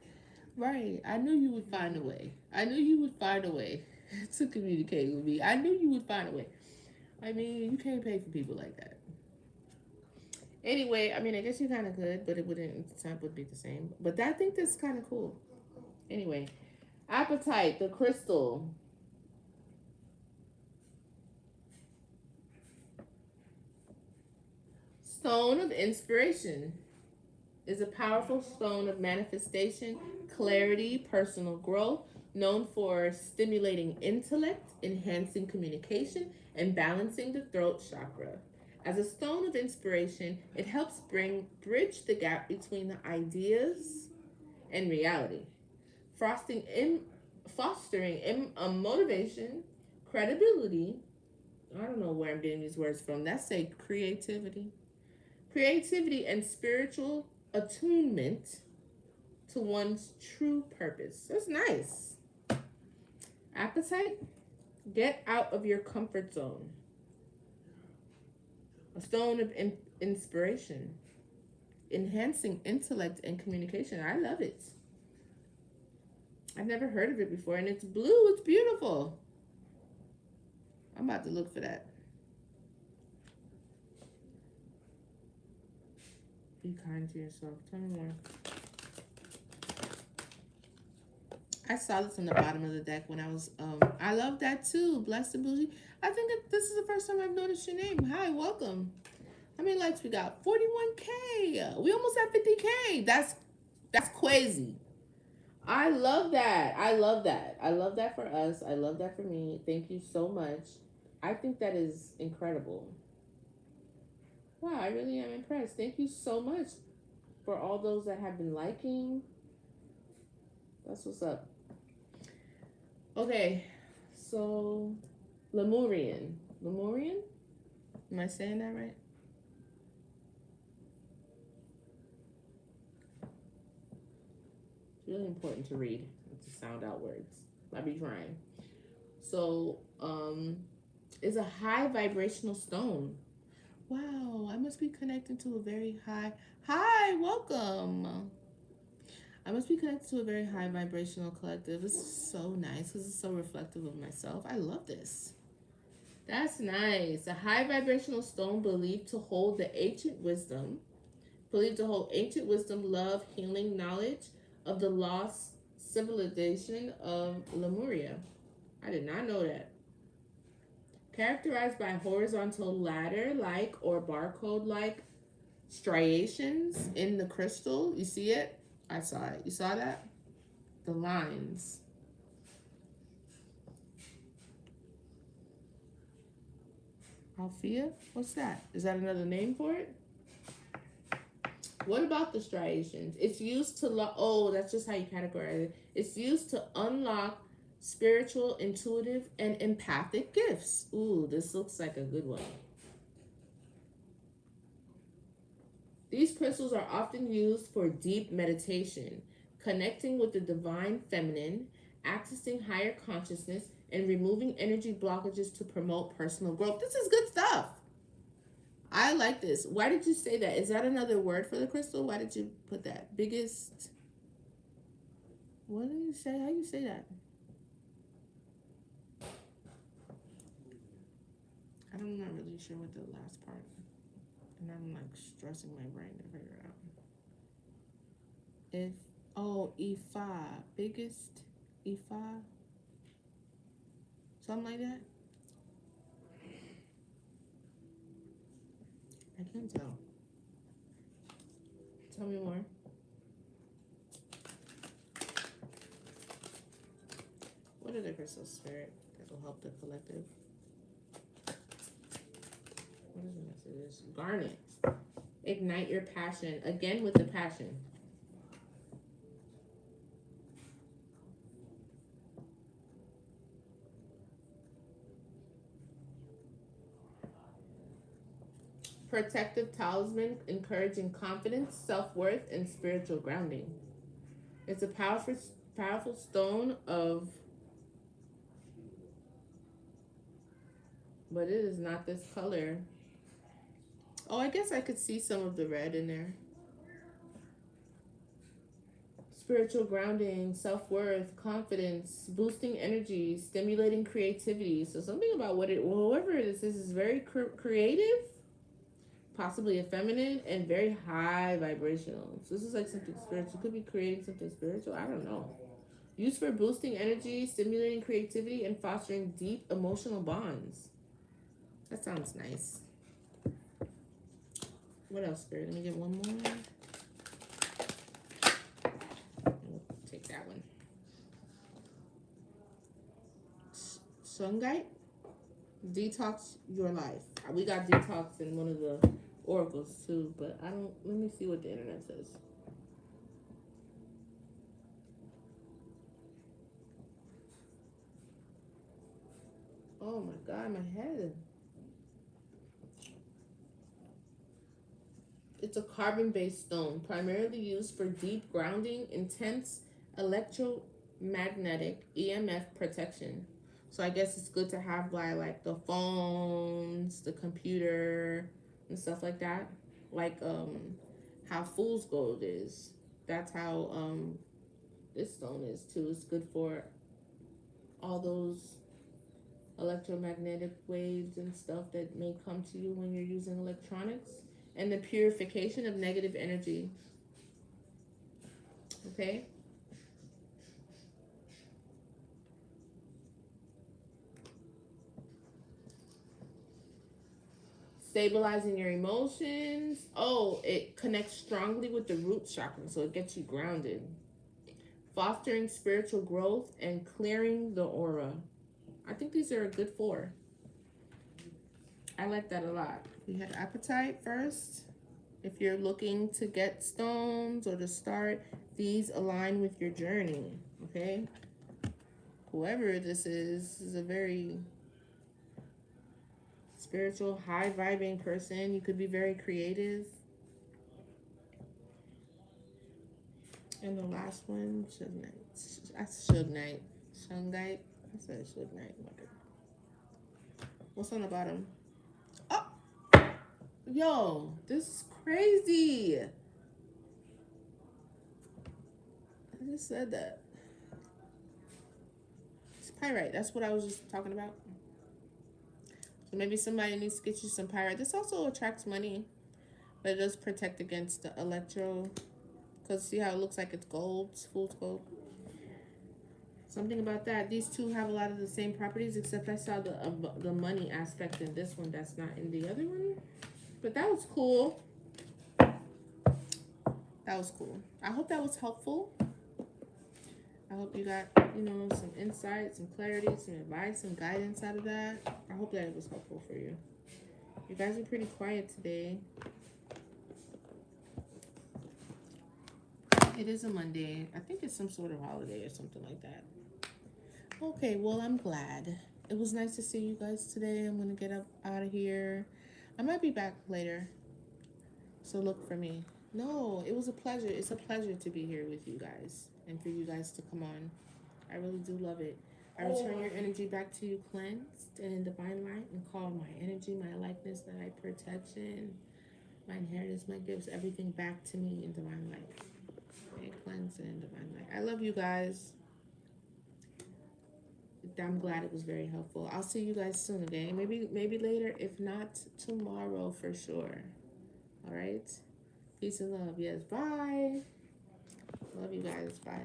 Right. I knew you would find a way. I knew you would find a way to communicate with me. I knew you would find a way. I mean, you can't pay for people like that. Anyway, I mean, I guess you kind of could, but it wouldn't, the time would be the same. But I think that's kind of cool. Anyway, appetite, the crystal. Stone of inspiration is a powerful stone of manifestation, clarity, personal growth, known for stimulating intellect, enhancing communication, and balancing the throat chakra. As a stone of inspiration, it helps bridge the gap between the ideas and reality, fostering motivation, credibility. I don't know where I'm getting these words from. That's say creativity, and spiritual attunement to one's true purpose. That's nice. Appetite, get out of your comfort zone. A stone of inspiration, enhancing intellect and communication. I love it. I've never heard of it before, and it's blue. It's beautiful. I'm about to look for that. Be kind to yourself. Tell me more. I saw this on the bottom of the deck when I was, I love that too. Blessed and Bougie. I think this is the first time I've noticed your name. Hi, welcome. How many likes we got? 41K. We almost at 50K. That's crazy. I love that. I love that. I love that for us. I love that for me. Thank you so much. I think that is incredible. Wow, I really am impressed. Thank you so much for all those that have been liking. That's what's up. Okay, so Lemurian. Lemurian? Am I saying that right? It's really important to read and to sound out words. I be trying. So, is a high vibrational stone. Wow, I must be connecting to a very high. Hi, welcome. I must be connected to a very high vibrational collective. This is so nice because it's so reflective of myself. I love this. That's nice. A high vibrational stone believed to hold the ancient wisdom, love, healing, knowledge of the lost civilization of Lemuria. I did not know that. Characterized by horizontal ladder-like or barcode-like striations in the crystal. You see it? I saw it. You saw that? The lines. Althea? What's that? Is that another name for it? What about the striations? It's used to oh, that's just how you categorize it. It's used to unlock spiritual, intuitive, and empathic gifts. Ooh, this looks like a good one. These crystals are often used for deep meditation, connecting with the divine feminine, accessing higher consciousness, and removing energy blockages to promote personal growth. This is good stuff. I like this. Why did you say that? Is that another word for the crystal? Why did you put that? Biggest. What did you say? How do you say that? I'm not really sure what the last part. And I'm like stressing my brain to figure it out. If Ifa, biggest Ifa, something like that. I can't tell. Tell me more. What are the crystal spirit that will help the collective? What is the message? Garnet. Ignite your passion. Again with the passion. Protective talisman, encouraging confidence, self-worth, and spiritual grounding. It's a powerful stone of, but it is not this color. Oh, I guess I could see some of the red in there. Spiritual grounding, self-worth, confidence, boosting energy, stimulating creativity. So something about whoever it is very creative, possibly effeminate, and very high vibrational. So this is like something spiritual. Could be creating something spiritual. I don't know. Used for boosting energy, stimulating creativity, and fostering deep emotional bonds. That sounds nice. What else, Spirit? Let me get one more. We'll take that one. Shungite? Detox your life. We got detox in one of the oracles too, but I don't. Let me see what the internet says. Oh my God, my head. It's a carbon-based stone, primarily used for deep grounding, intense electromagnetic EMF protection. So I guess it's good to have by like the phones, the computer, and stuff like that. Like how fool's gold is. That's how this stone is too. It's good for all those electromagnetic waves and stuff that may come to you when you're using electronics, and the purification of negative energy. Okay. Stabilizing your emotions. Oh, it connects strongly with the root chakra, so it gets you grounded. Fostering spiritual growth and clearing the aura. I think these are a good 4. I like that a lot. We had appetite first. If you're looking to get stones or to start, these align with your journey, okay? Whoever this is a very spiritual, high-vibing person. You could be very creative. And the last one, Suge Knight. That's Suge Knight. Shungite. I said Suge Knight. What's on the bottom? Oh! Yo, this is crazy. I just said that. It's pyrite. That's what I was just talking about. So maybe somebody needs to get you some pyrite. This also attracts money, but it does protect against the electro. Because see how it looks like it's gold? It's fool's gold. Something about that. These two have a lot of the same properties, except I saw the money aspect in this one that's not in the other one. But that was cool. That was cool. I hope that was helpful. I hope you got, some insight, some clarity, some advice, some guidance out of that. I hope that it was helpful for you. You guys are pretty quiet today. It is a Monday. I think it's some sort of holiday or something like that. Okay, well, I'm glad. It was nice to see you guys today. I'm going to get up out of here. I might be back later, so look for me. No, it was a pleasure. It's a pleasure to be here with you guys and for you guys to come on. I really do love it. I return your energy back to you cleansed and in divine light, and call my energy, my likeness, my protection, my inheritance, my gifts, everything back to me in divine light. Okay, cleansed and in divine light. I love you guys. I'm glad it was very helpful. I'll see you guys soon, okay? Maybe later, if not tomorrow for sure. All right? Peace and love. Yes, bye. Love you guys. Bye.